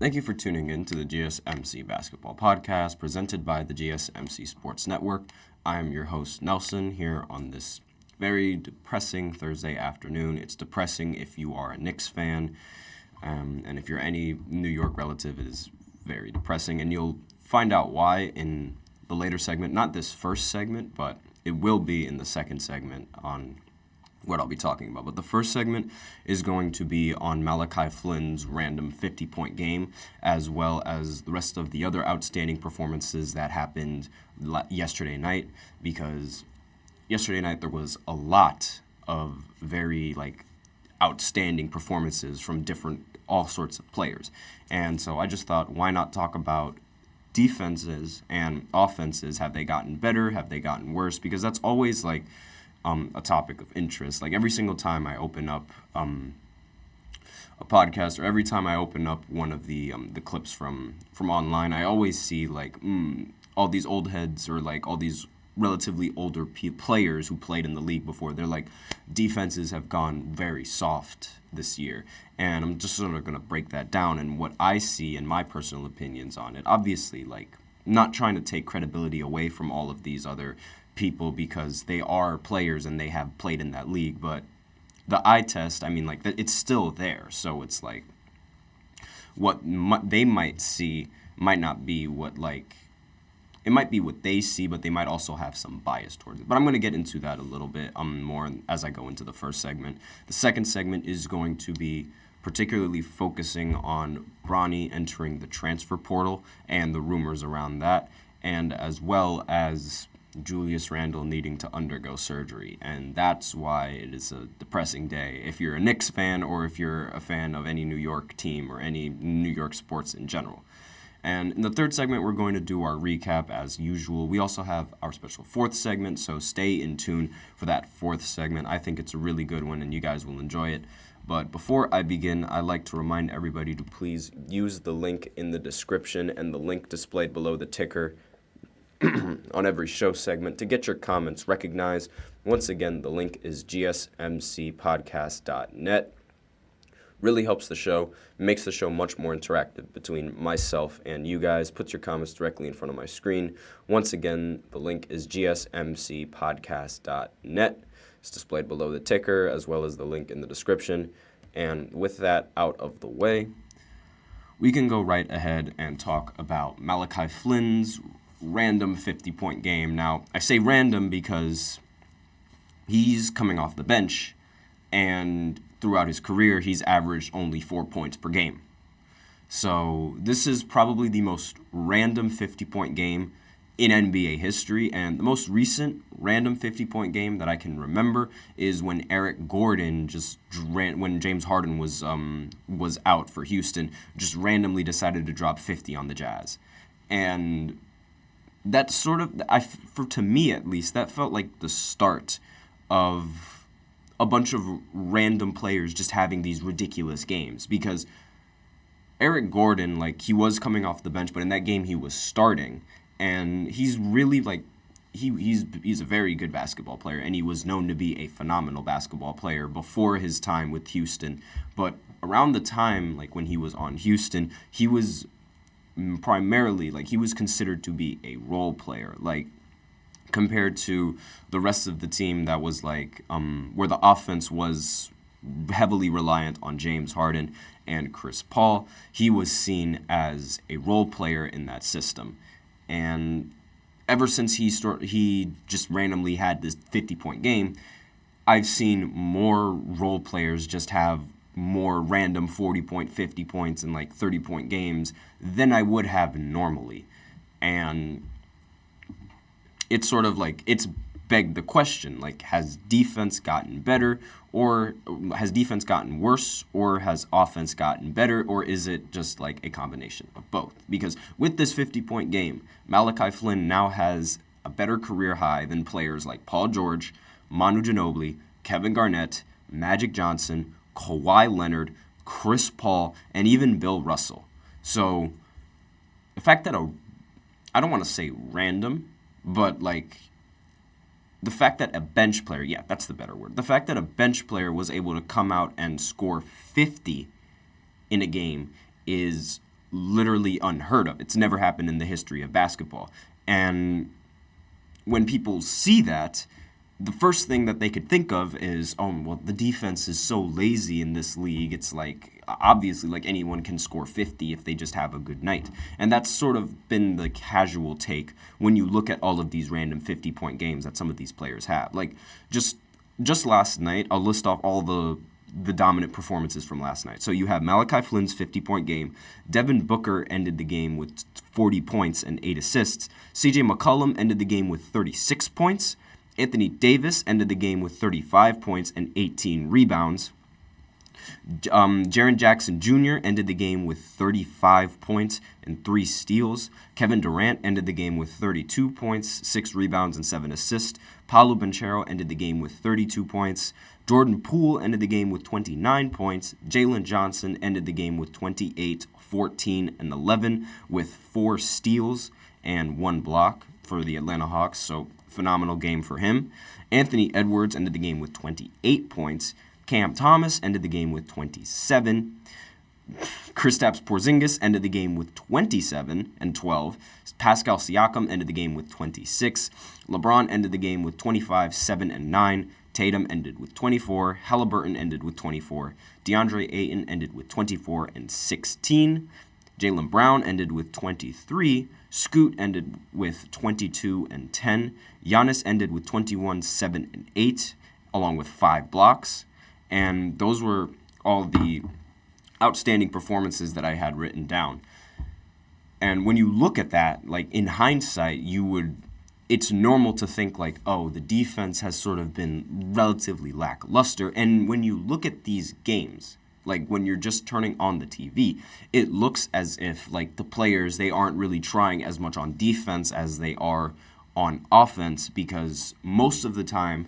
Thank you for tuning in to the GSMC Basketball Podcast presented by the GSMC Sports Network. I am your host, Nelson, here on this very depressing Thursday afternoon. It's depressing if you are a Knicks fan, and if you're any New York relative, it is very depressing, and you'll find out why in the later segment, not this first segment, but it will be in the second segment on what I'll be talking about. But the first segment is going to be on Malachi Flynn's random 50-point game, as well as the rest of the other outstanding performances that happened yesterday night, because yesterday night there was a lot of very, outstanding performances from all sorts of players. And so I just thought, why not talk about defenses and offenses? Have they gotten better? Have they gotten worse? Because that's always, a topic of interest. Every single time I open up a podcast, or every time I open up one of the clips from online, I always see all these old heads, or all these relatively older players who played in the league before. They're defenses have gone very soft this year, and I'm just sort of going to break that down and what I see and my personal opinions on it. Obviously, not trying to take credibility away from all of these other people, because they are players and they have played in that league, but the eye test, it's still there. So it's what they might see might not be what it might be what they see, but they might also have some bias towards it. But I'm going to get into that a little bit more as I go into the first segment. The second segment is going to be particularly focusing on Bronny entering the transfer portal and the rumors around that, and as well as Julius Randle needing to undergo surgery. And that's why it is a depressing day if you're a Knicks fan, or if you're a fan of any New York team or any New York sports in general. And in the third segment, we're going to do our recap as usual. We also have our special fourth segment, so stay in tune for that fourth segment. I think it's a really good one, and you guys will enjoy it. But before I begin, I'd like to remind everybody to please use the link in the description and the link displayed below the ticker on every show segment to get your comments recognized. Once again, the link is GSMCPodcast.net. Really helps the show, makes the show much more interactive between myself and you guys, puts your comments directly in front of my screen. Once again, the link is GSMCPodcast.net. It's displayed below the ticker, as well as the link in the description. And with that out of the way, we can go right ahead and talk about Malachi Flynn's random 50-point game. Now, I say random because he's coming off the bench, and throughout his career, he's averaged only 4 points per game. So this is probably the most random 50-point game in NBA history, and the most recent random 50-point game that I can remember is when Eric Gordon when James Harden was out for Houston, just randomly decided to drop 50 on the Jazz. And that sort of, to me at least, that felt like the start of a bunch of random players just having these ridiculous games. Because Eric Gordon, he was coming off the bench, but in that game he was starting, and he's really he's a very good basketball player, and he was known to be a phenomenal basketball player before his time with Houston. But around the time when he was on Houston, he was primarily he was considered to be a role player, compared to the rest of the team that was where the offense was heavily reliant on James Harden and Chris Paul. He was seen as a role player in that system, and ever since he just randomly had this 50-point game, I've seen more role players just have more random 40-point, 50 points, and 30-point games than I would have normally. And it's sort of it's begged the question, has defense gotten better, or has defense gotten worse, or has offense gotten better, or is it just a combination of both? Because with this 50-point game, Malachi Flynn now has a better career high than players like Paul George, Manu Ginobili, Kevin Garnett, Magic Johnson, Kawhi Leonard, Chris Paul, and even Bill Russell. So the fact that I don't want to say random, but the fact that a bench player, yeah, that's the better word. The fact that a bench player was able to come out and score 50 in a game is literally unheard of. It's never happened in the history of basketball. And when people see that, the first thing that they could think of is, oh, well, the defense is so lazy in this league. It's like, obviously, like anyone can score 50 if they just have a good night. And that's sort of been the casual take when you look at all of these random 50-point games that some of these players have. Like, just last night, I'll list off all the dominant performances from last night. So you have Malachi Flynn's 50-point game. Devin Booker ended the game with 40 points and 8 assists. CJ McCollum ended the game with 36 points. Anthony Davis ended the game with 35 points and 18 rebounds. Jaren Jackson Jr. ended the game with 35 points and 3 steals. Kevin Durant ended the game with 32 points, 6 rebounds, and 7 assists. Paolo Banchero ended the game with 32 points. Jordan Poole ended the game with 29 points. Jalen Johnson ended the game with 28, 14, and 11 with 4 steals and 1 block for the Atlanta Hawks. So phenomenal game for him. Anthony Edwards ended the game with 28 points. Cam Thomas ended the game with 27. Kristaps Porzingis ended the game with 27 and 12. Pascal Siakam ended the game with 26. LeBron ended the game with 25, 7, and 9. Tatum ended with 24. Halliburton ended with 24. DeAndre Ayton ended with 24 and 16. Jaylen Brown ended with 23. Scoot ended with 22 and 10. Giannis ended with 21, 7, and 8, along with 5 blocks. And those were all the outstanding performances that I had written down. And when you look at that, like in hindsight, it's normal to think like, oh, the defense has sort of been relatively lackluster. And when you look at these games, like when you're just turning on the TV, it looks as if like the players, they aren't really trying as much on defense as they are on offense, because most of the time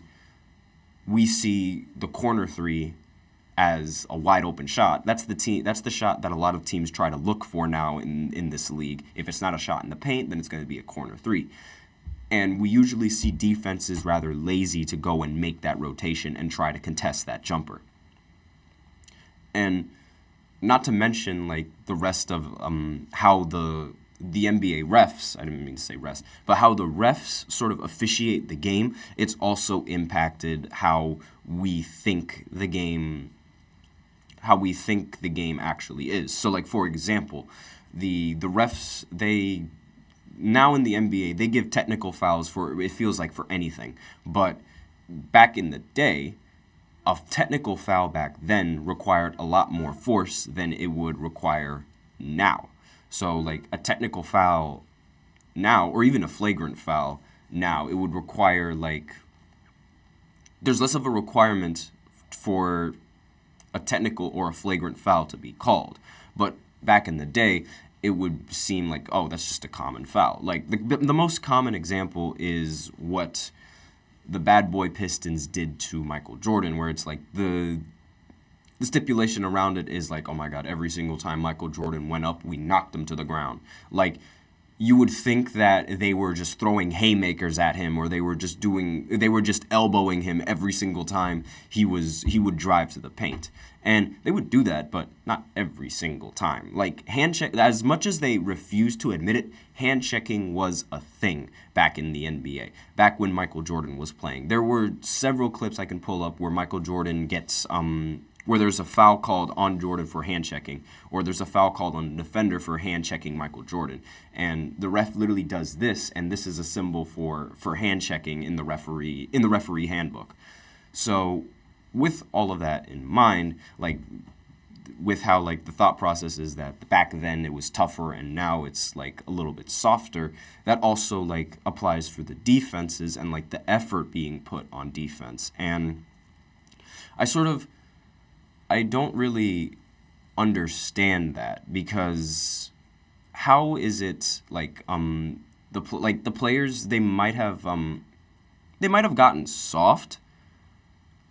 we see the corner three as a wide open shot. That's the shot that a lot of teams try to look for now in this league. If it's not a shot in the paint, then it's going to be a corner three. And we usually see defenses rather lazy to go and make that rotation and try to contest that jumper. And not to mention like the rest of how the NBA refs, I didn't mean to say refs, but how the refs sort of officiate the game, it's also impacted how we think the game actually is. So like, for example, the refs, they now in the NBA, they give technical fouls for, it feels like, for anything. But back in the day, a technical foul back then required a lot more force than it would require now. So, like, a technical foul now, or even a flagrant foul now, it would require, like, there's less of a requirement for a technical or a flagrant foul to be called. But back in the day, it would seem like, oh, that's just a common foul. Like, the most common example is what the bad boy Pistons did to Michael Jordan, where it's like the stipulation around it is like, oh my God, every single time Michael Jordan went up, we knocked him to the ground. Like, you would think that they were just throwing haymakers at him, or they were just elbowing him every single time he would drive to the paint. And they would do that, but not every single time. Like, hand check, as much as they refused to admit it, hand checking was a thing back in the NBA, back when Michael Jordan was playing. There were several clips I can pull up where Michael Jordan gets where there's a foul called on Jordan for hand checking, or there's a foul called on the defender for hand checking Michael Jordan. And the ref literally does this, and this is a symbol for hand checking in the referee handbook. So with all of that in mind, like with how like the thought process is that back then it was tougher and now it's like a little bit softer, that also like applies for the defenses and like the effort being put on defense. And I don't really understand that, because how is it like the players, they might have gotten soft,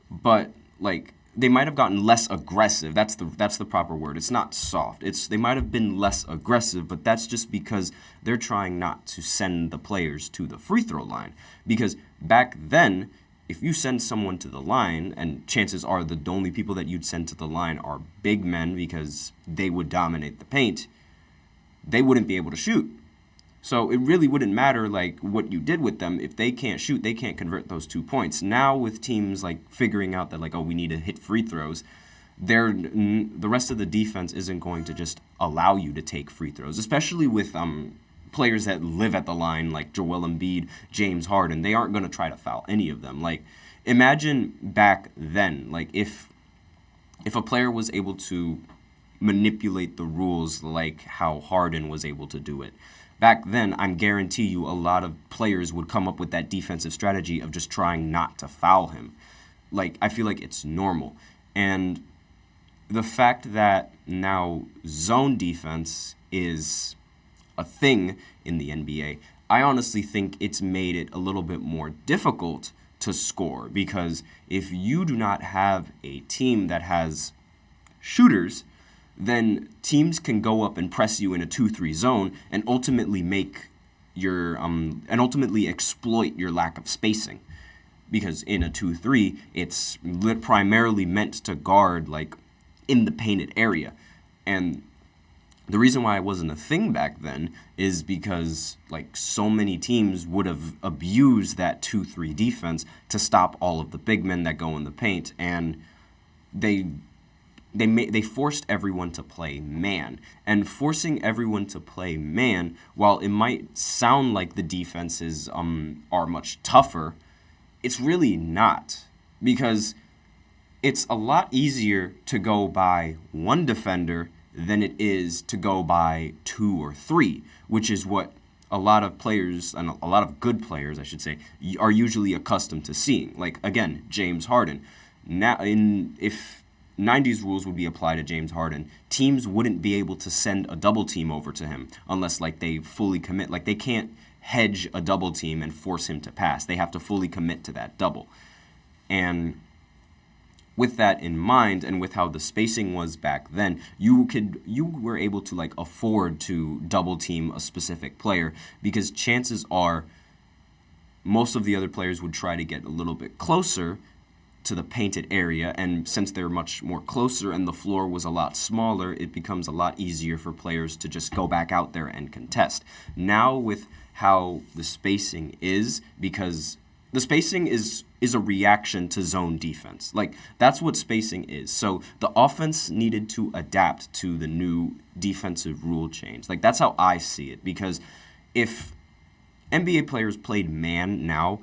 but like they might have gotten less aggressive. That's the proper word. It's not soft. They might have been less aggressive, but that's just because they're trying not to send the players to the free throw line. Because back then, if you send someone to the line, and chances are the only people that you'd send to the line are big men because they would dominate the paint, they wouldn't be able to shoot. So it really wouldn't matter like what you did with them. If they can't shoot, they can't convert those 2 points. Now with teams like figuring out that like, oh, we need to hit free throws, the rest of the defense isn't going to just allow you to take free throws, especially with players that live at the line like Joel Embiid, James Harden. They aren't going to try to foul any of them. Like, imagine back then, like if a player was able to manipulate the rules like how Harden was able to do it. Back then, I guarantee you a lot of players would come up with that defensive strategy of just trying not to foul him. Like, I feel like it's normal. And the fact that now zone defense is a thing in the NBA, I honestly think it's made it a little bit more difficult to score, because if you do not have a team that has shooters, then teams can go up and press you in a 2-3 zone and ultimately make your and ultimately exploit your lack of spacing. Because in a 2-3, it's primarily meant to guard like in the painted area. And the reason why it wasn't a thing back then is because like so many teams would have abused that 2-3 defense to stop all of the big men that go in the paint, and they forced everyone to play man. And forcing everyone to play man, while it might sound like the defenses are much tougher, it's really not. Because it's a lot easier to go by one defender than it is to go by 2 or 3, which is what a lot of players, and a lot of good players, I should say, are usually accustomed to seeing. Like, again, James Harden. Now, if 90s rules would be applied to James Harden, teams wouldn't be able to send a double team over to him unless like they fully commit. Like, they can't hedge a double team and force him to pass. They have to fully commit to that double. And with that in mind, and with how the spacing was back then, you were able to like afford to double team a specific player, because chances are most of the other players would try to get a little bit closer to the painted area, and since they're much more closer and the floor was a lot smaller, it becomes a lot easier for players to just go back out there and contest. Now with how the spacing is, because the spacing is a reaction to zone defense. Like, that's what spacing is. So the offense needed to adapt to the new defensive rule change. Like, that's how I see it, because if NBA players played man now,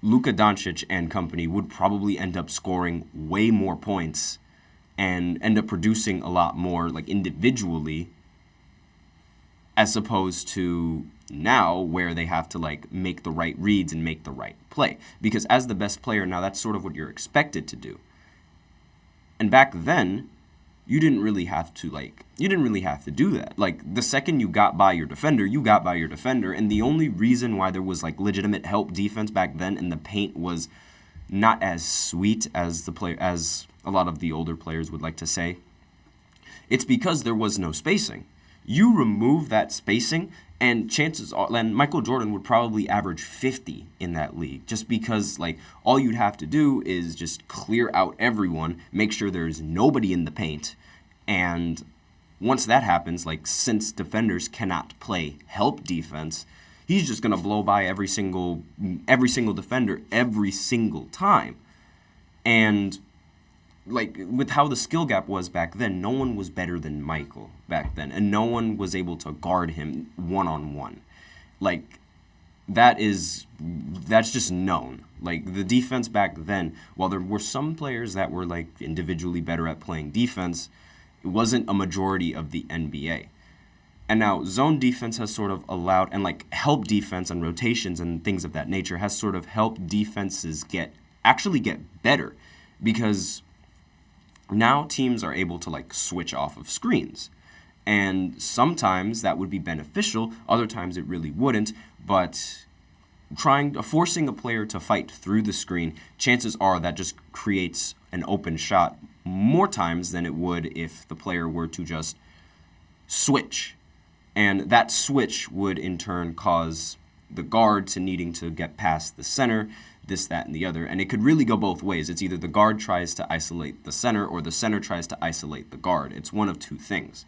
Luka Doncic and company would probably end up scoring way more points and end up producing a lot more, like, individually, as opposed to now where they have to, like, make the right reads and make the right play. Because as the best player now, that's sort of what you're expected to do. And back then, you didn't really have to do that. Like, the second you got by your defender, and the only reason why there was like legitimate help defense back then in the paint was not as sweet as as a lot of the older players would like to say. It's because there was no spacing. You remove that spacing, and chances are, and Michael Jordan would probably average 50 in that league, just because like all you'd have to do is just clear out everyone, make sure there's nobody in the paint, and once that happens, like, since defenders cannot play help defense, he's just gonna blow by every single defender every single time. And like with how the skill gap was back then, no one was better than Michael back then, and no one was able to guard him one-on-one. Like, that's just known. Like, the defense back then, while there were some players that were like individually better at playing defense, it wasn't a majority of the NBA. And now zone defense has sort of allowed, and like help defense and rotations and things of that nature has sort of helped defenses get better, because now teams are able to like switch off of screens. And sometimes that would be beneficial, other times it really wouldn't, but forcing a player to fight through the screen, chances are that just creates an open shot more times than it would if the player were to just switch. And that switch would in turn cause the guard to needing to get past the center, this, that, and the other. And it could really go both ways. It's either the guard tries to isolate the center or the center tries to isolate the guard. It's one of two things.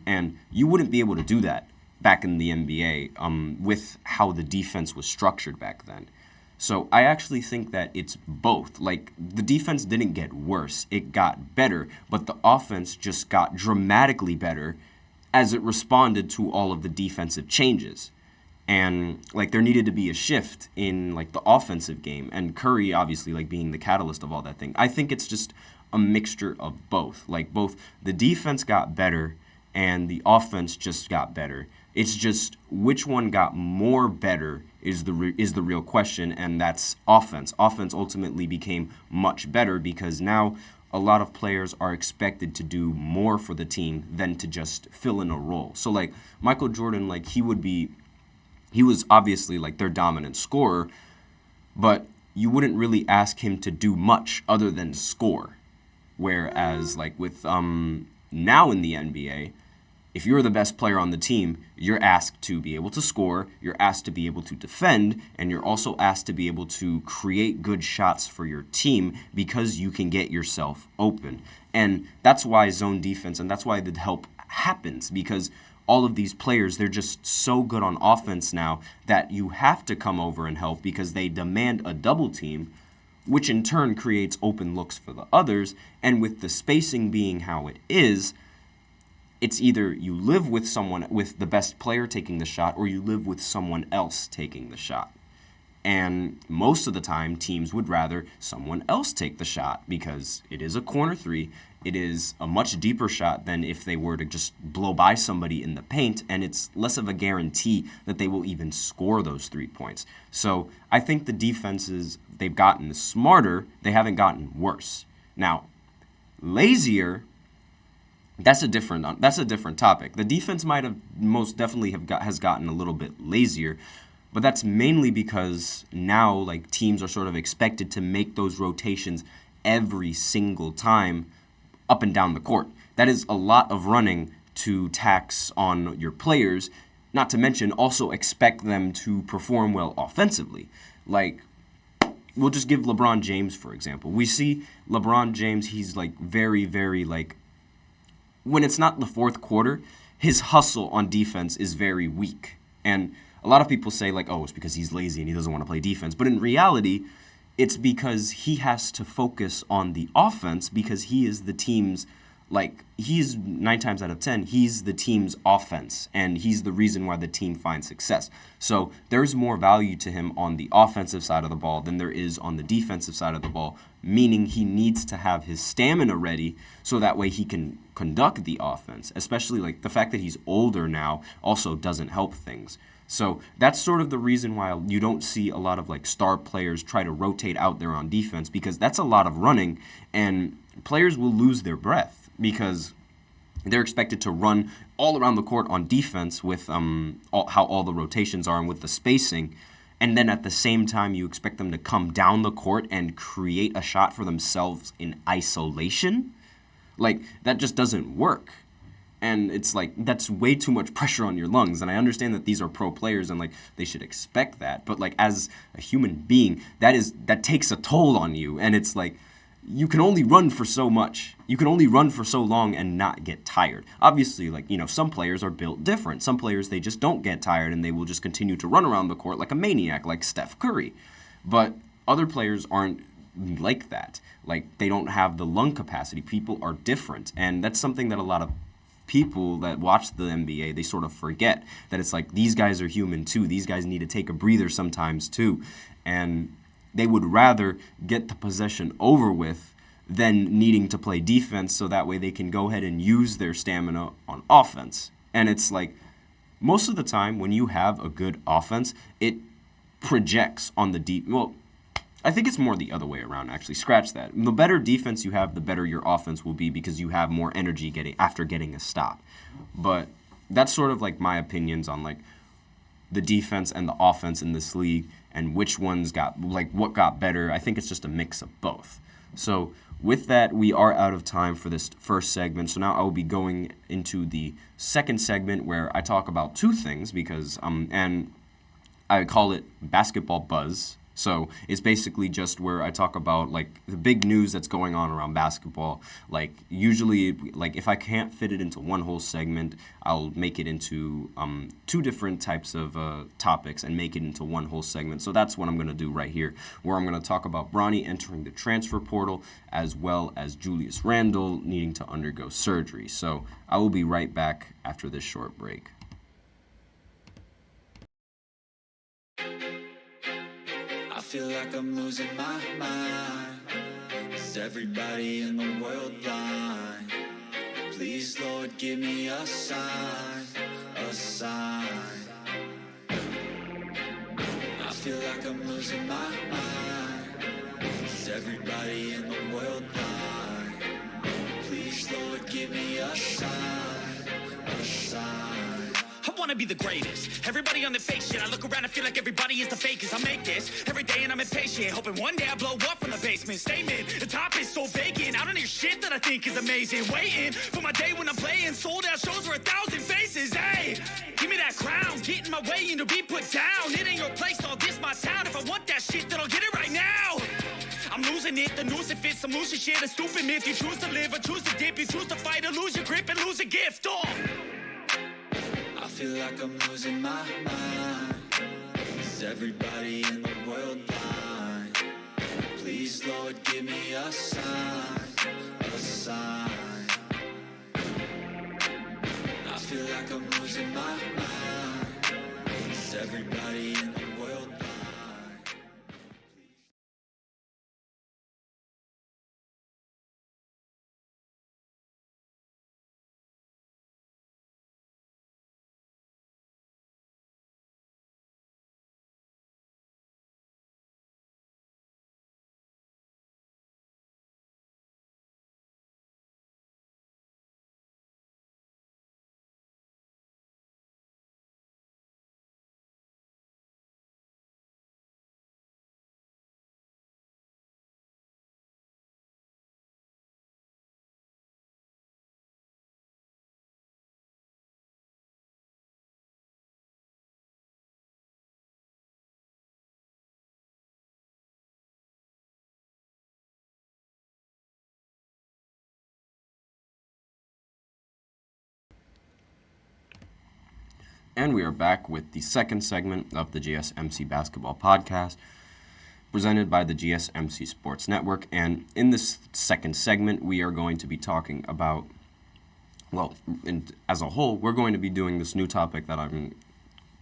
And you wouldn't be able to do that back in the NBA with how the defense was structured back then. So I actually think that it's both. Like, the defense didn't get worse. It got better, but the offense just got dramatically better as it responded to all of the defensive changes. And, like, there needed to be a shift in, like, the offensive game. And Curry, obviously, like, being the catalyst of all that thing. I think it's just a mixture of both. Like, both the defense got better and the offense just got better. It's just which one got more better is the real question, and that's offense. Offense ultimately became much better because now a lot of players are expected to do more for the team than to just fill in a role. So, like, Michael Jordan, like, he was obviously, like, their dominant scorer, but you wouldn't really ask him to do much other than score. Whereas, like, with now in the NBA, if you're the best player on the team, you're asked to be able to score, you're asked to be able to defend, and you're also asked to be able to create good shots for your team because you can get yourself open. And that's why zone defense, and that's why the help happens, because all of these players, they're just so good on offense now that you have to come over and help because they demand a double team, which in turn creates open looks for the others. And with the spacing being how it is, it's either you live with the best player taking the shot, or you live with someone else taking the shot. And most of the time, teams would rather someone else take the shot because it is a corner three. It is a much deeper shot than if they were to just blow by somebody in the paint, and it's less of a guarantee that they will even score those 3 points. So I think the defenses, they've gotten smarter. They haven't gotten worse. Now, lazier, that's a different topic. The defense might have most definitely has gotten a little bit lazier, but that's mainly because now, like, teams are sort of expected to make those rotations every single time up and down the court. That is a lot of running to tax on your players, not to mention also expect them to perform well offensively. Like, we'll just give LeBron James, for example. We see LeBron James, he's, like, very, very, like, when it's not the fourth quarter, his hustle on defense is very weak. And a lot of people say, like, oh, it's because he's lazy and he doesn't want to play defense. But in reality, it's because he has to focus on the offense because he is the team's, like, he's 9 times out of 10, he's the team's offense, and he's the reason why the team finds success. So there's more value to him on the offensive side of the ball than there is on the defensive side of the ball, meaning he needs to have his stamina ready so that way he can conduct the offense, especially, like, the fact that he's older now also doesn't help things. So that's sort of the reason why you don't see a lot of, like, star players try to rotate out there on defense, because that's a lot of running, and players will lose their breath because they're expected to run all around the court on defense with how all the rotations are and with the spacing, and then at the same time you expect them to come down the court and create a shot for themselves in isolation. Like, that just doesn't work. And it's like, that's way too much pressure on your lungs. And I understand that these are pro players and, like, they should expect that. But, like, as a human being, that takes a toll on you. And it's like, you can only run for so much. You can only run for so long and not get tired. Obviously, like, you know, some players are built different. Some players, they just don't get tired and they will just continue to run around the court like a maniac, like Steph Curry. But other players aren't like that. Like, they don't have the lung capacity. People are different. And that's something that a lot of people that watch the NBA, they sort of forget that it's like, these guys are human too. These guys need to take a breather sometimes too. And they would rather get the possession over with than needing to play defense so that way they can go ahead and use their stamina on offense. And it's like, most of the time when you have a good offense, it projects on the well, I think it's more the other way around, actually. Scratch that. The better defense you have, the better your offense will be because you have more energy after getting a stop. But that's sort of like my opinions on, like, the defense and the offense in this league and which ones got, like, what got better. I think it's just a mix of both. So with that, we are out of time for this first segment. So now I will be going into the second segment where I talk about two things because, and I call it Basketball Buzz. So it's basically just where I talk about like the big news that's going on around basketball. Like usually, like if I can't fit it into one whole segment, I'll make it into two different types of topics and make it into one whole segment. So that's what I'm going to do right here, where I'm going to talk about Bronny entering the transfer portal as well as Julius Randle needing to undergo surgery. So I will be right back after this short break. I feel like I'm losing my mind. Is everybody in the world blind? Please, Lord, give me a sign, a sign. I feel like I'm losing my mind. Is everybody in the world blind? Please, Lord, give me a sign, a sign. I wanna be the greatest. Everybody on the fake shit. I look around and feel like everybody is the fakest. I make this every day and I'm impatient, hoping one day I blow up from the basement. Statement, the top is so vacant. I don't hear shit that I think is amazing. Waiting for my day when I'm playing sold out shows for 1,000 faces. Hey, give me that crown, get in my way and to be put down. It ain't your place, all this my town. If I want that shit, then I'll get it right now. I'm losing it, the noose it fits, some losing shit, a stupid myth. You choose to live or choose to dip, you choose to fight or lose your grip and lose a gift. Oh. I feel like I'm losing my mind. Is everybody in the world blind? Please, Lord, give me a sign, a sign. I feel like I'm losing my mind. Is everybody in the world blind? And we are back with the second segment of the GSMC Basketball Podcast, presented by the GSMC Sports Network. And in this second segment, we are going to be talking about, as a whole, we're going to be doing this new topic that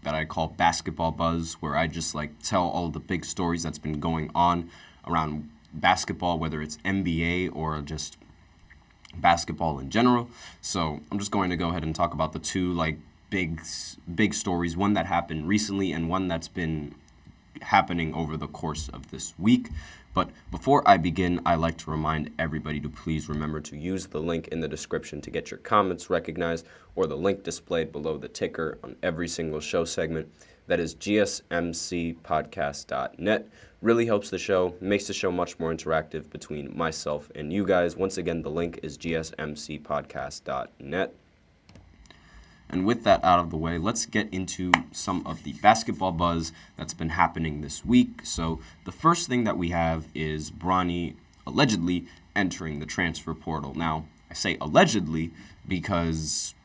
I call Basketball Buzz, where I just like tell all the big stories that's been going on around basketball, whether it's NBA or just basketball in general. So I'm just going to go ahead and talk about the two big stories, one that happened recently and one that's been happening over the course of this week. But before I begin, I like to remind everybody to please remember to use the link in the description to get your comments recognized, or the link displayed below the ticker on every single show segment. That is GSMCPodcast.net. Really helps the show, makes the show much more interactive between myself and you guys. Once again, the link is GSMCPodcast.net. And with that out of the way, let's get into some of the basketball buzz that's been happening this week. So the first thing that we have is Bronny allegedly entering the transfer portal. Now, I say allegedly because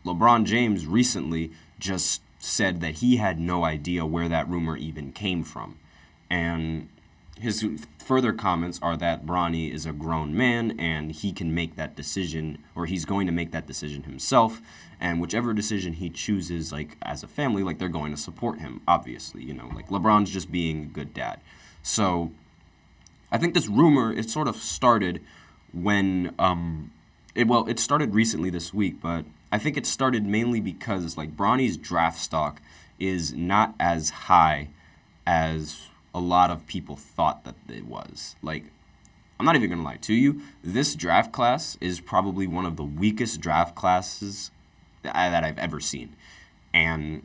LeBron James recently just said that he had no idea where that rumor even came from. And his further comments are that Bronny is a grown man and he can make that decision, or he's going to make that decision himself. And whichever decision he chooses, like as a family, like they're going to support him, obviously, like LeBron's just being a good dad. So I think this rumor, it sort of started when, it started recently this week, but I think it started mainly because like Bronny's draft stock is not as high as a lot of people thought that it was. Like, I'm not even going to lie to you, this draft class is probably one of the weakest draft classes that I've ever seen. And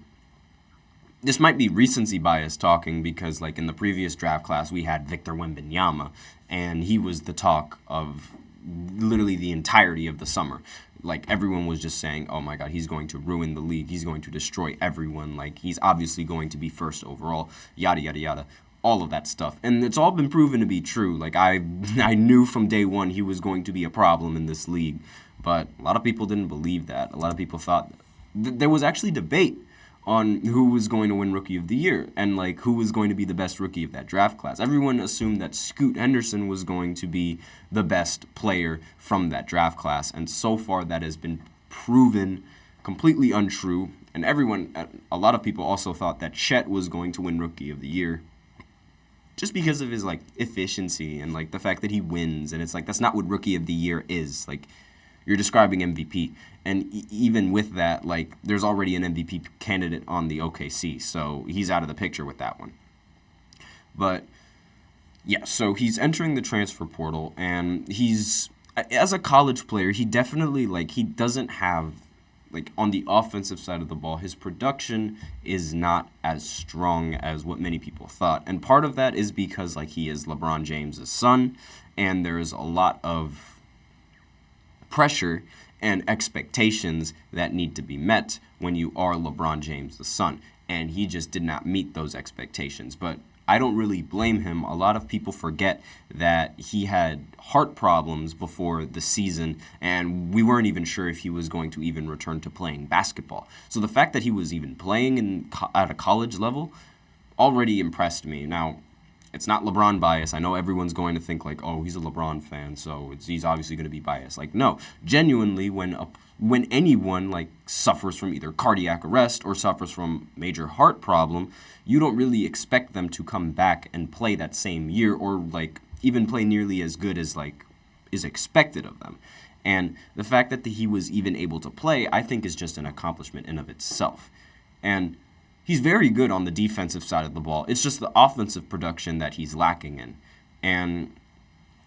this might be recency bias talking because, like, in the previous draft class, we had Victor Wembanyama, and he was the talk of literally the entirety of the summer. Like, everyone was just saying, oh my God, he's going to ruin the league. He's going to destroy everyone. Like, he's obviously going to be first overall, yada, yada, yada. all of that stuff. And it's all been proven to be true. Like, I knew from day one he was going to be a problem in this league. But a lot of people didn't believe that. A lot of people thought there was actually debate on who was going to win Rookie of the Year and, like, who was going to be the best rookie of that draft class. Everyone assumed that Scoot Henderson was going to be the best player from that draft class. And so far that has been proven completely untrue. And a lot of people also thought that Chet was going to win Rookie of the Year just because of his, like, efficiency and, like, the fact that he wins. And it's like, that's not what Rookie of the Year is. Like, you're describing MVP. And even with that, like, there's already an MVP candidate on the OKC. So he's out of the picture with that one. But, yeah, so he's entering the transfer portal. And as a college player, he definitely, like, he doesn't have, like, on the offensive side of the ball, his production is not as strong as what many people thought. And part of that is because, like, he is LeBron James' son, and there's a lot of pressure and expectations that need to be met when you are LeBron James' son. And he just did not meet those expectations. But I don't really blame him. A lot of people forget that he had heart problems before the season, and we weren't even sure if he was going to even return to playing basketball. So the fact that he was even playing at a college level already impressed me. Now, it's not LeBron bias. I know everyone's going to think, like, oh, he's a LeBron fan, so he's obviously going to be biased. Like, no. Genuinely, when anyone, like, suffers from either cardiac arrest or suffers from major heart problem, you don't really expect them to come back and play that same year or, like, even play nearly as good as, like, is expected of them. And the fact that he was even able to play, I think, is just an accomplishment in of itself. And he's very good on the defensive side of the ball. It's just the offensive production that he's lacking in. And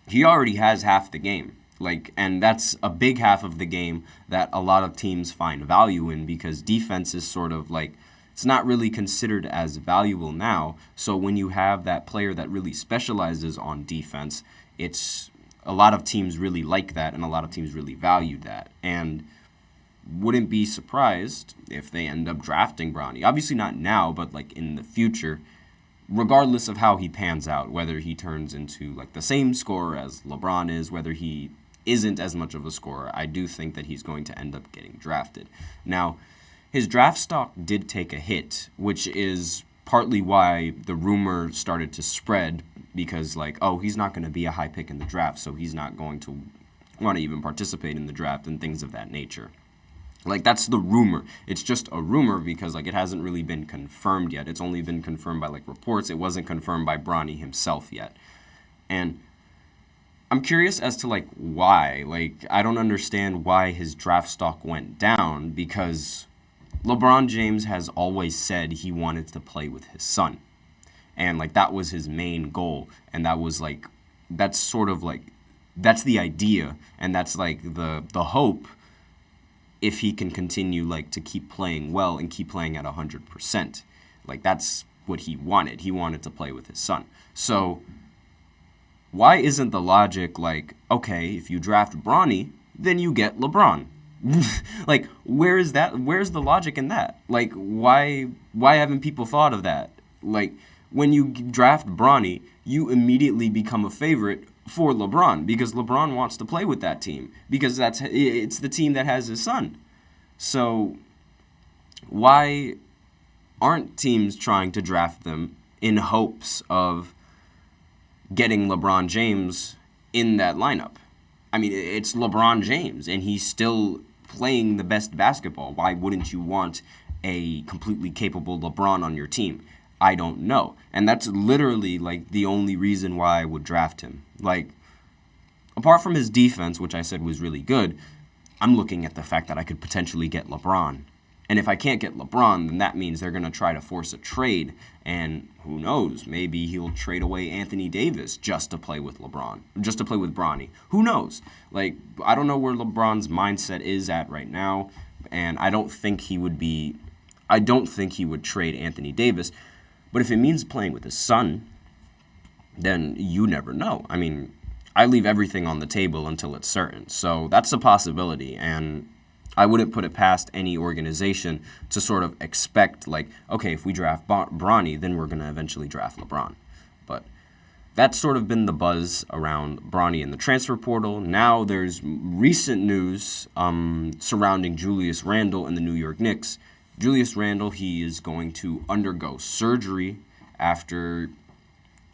he already has half the game. Like, and that's a big half of the game that a lot of teams find value in because defense is sort of like, it's not really considered as valuable now. So when you have that player that really specializes on defense, it's a lot of teams really like that and a lot of teams really value that. And wouldn't be surprised if they end up drafting Bronny. Obviously not now, but like in the future, regardless of how he pans out, whether he turns into like the same scorer as LeBron is, whether he isn't as much of a scorer, I do think that he's going to end up getting drafted. Now, his draft stock did take a hit, which is partly why the rumor started to spread because like, oh, he's not going to be a high pick in the draft, so he's not going to want to even participate in the draft and things of that nature. Like, that's the rumor. It's just a rumor because, like, it hasn't really been confirmed yet. It's only been confirmed by, like, reports. It wasn't confirmed by Bronny himself yet. And I'm curious as to, like, why. Like, I don't understand why his draft stock went down because LeBron James has always said he wanted to play with his son. And, like, that was his main goal. And that was, like, that's sort of, like, that's the idea. And that's, like, the hope if he can continue, like, to keep playing well and keep playing at 100%. Like, that's what he wanted. He wanted to play with his son. So why isn't the logic like, okay, if you draft Bronny, then you get LeBron? Like, where is that? Where's the logic in that? Like, why haven't people thought of that? Like, when you draft Bronny, you immediately become a favorite for LeBron because LeBron wants to play with that team because it's the team that has his son. So why aren't teams trying to draft them in hopes of getting LeBron James in that lineup? I mean, it's LeBron James and he's still playing the best basketball. Why wouldn't you want a completely capable LeBron on your team? I don't know. And that's literally, like, the only reason why I would draft him. Like, apart from his defense, which I said was really good, I'm looking at the fact that I could potentially get LeBron. And if I can't get LeBron, then that means they're going to try to force a trade. And who knows? Maybe he'll trade away Anthony Davis just to play with LeBron, just to play with Bronny. Who knows? Like, I don't know where LeBron's mindset is at right now. And I don't think he would trade Anthony Davis. But if it means playing with his son, then you never know. I mean, I leave everything on the table until it's certain. So that's a possibility. And I wouldn't put it past any organization to sort of expect, like, okay, if we draft Bronny, then we're going to eventually draft LeBron. that's sort of been the buzz around Bronny in the transfer portal. Now there's recent news surrounding Julius Randle and the New York Knicks. Julius Randle, he is going to undergo surgery after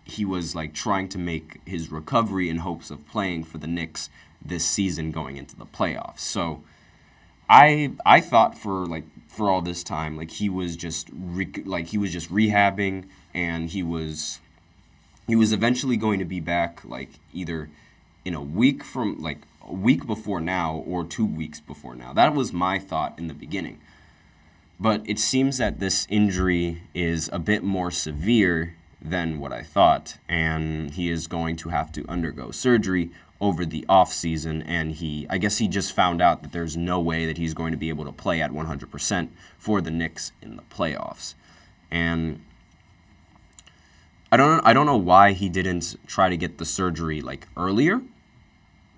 he was like trying to make his recovery in hopes of playing for the Knicks this season going into the playoffs. So I thought for all this time, like he was just rehabbing, and he was eventually going to be back, like either in a week before now or 2 weeks before now. That was my thought in the beginning. But it seems that this injury is a bit more severe than what I thought, and he is going to have to undergo surgery over the offseason, and I guess he just found out that there's no way that he's going to be able to play at 100% for the Knicks in the playoffs. And I don't know why he didn't try to get the surgery like earlier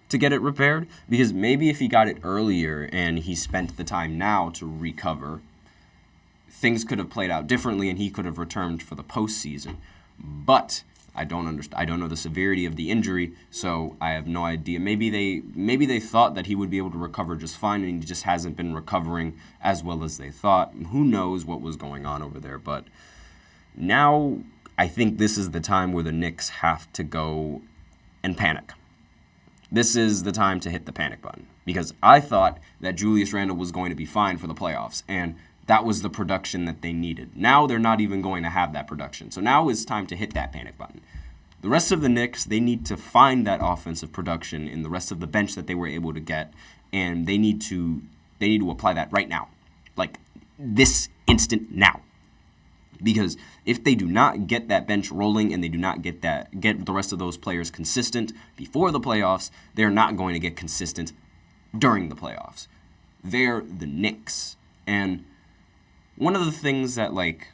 to get it repaired, because maybe if he got it earlier and he spent the time now to recover, things could have played out differently and he could have returned for the postseason. But I don't know the severity of the injury, so I have no idea. Maybe they thought that he would be able to recover just fine, and he just hasn't been recovering as well as they thought. Who knows what was going on over there? But now I think this is the time where the Knicks have to go and panic. This is the time to hit the panic button, because I thought that Julius Randle was going to be fine for the playoffs, and that was the production that they needed. Now they're not even going to have that production. So now it's time to hit that panic button. The rest of the Knicks, they need to find that offensive production in the rest of the bench that they were able to get, and they need to apply that right now. Like this instant now. Because if they do not get that bench rolling and they do not get the rest of those players consistent before the playoffs, they're not going to get consistent during the playoffs. They're the Knicks. And one of the things that, like,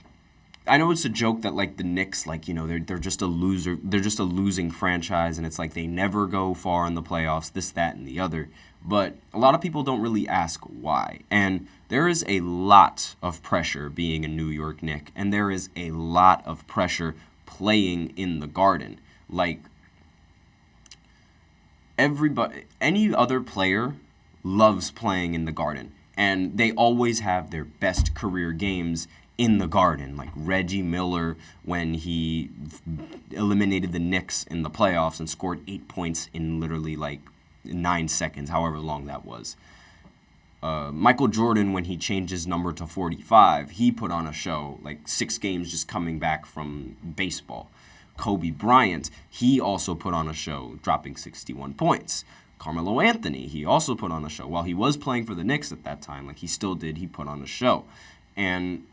I know it's a joke that, like, the Knicks, like, you know, they're just a loser. They're just a losing franchise, and it's like they never go far in the playoffs, this, that, and the other. But a lot of people don't really ask why. And there is a lot of pressure being a New York Knick, and there is a lot of pressure playing in the Garden. Like, any other player loves playing in the Garden. And they always have their best career games in the Garden, like Reggie Miller when he eliminated the Knicks in the playoffs and scored 8 points in literally like 9 seconds, however long that was. Michael Jordan, when he changed his number to 45, he put on a show, like 6 games just coming back from baseball. Kobe Bryant, he also put on a show, dropping 61 points. Carmelo Anthony, he also put on a show. While he was playing for the Knicks at that time, like he still did, he put on a show. And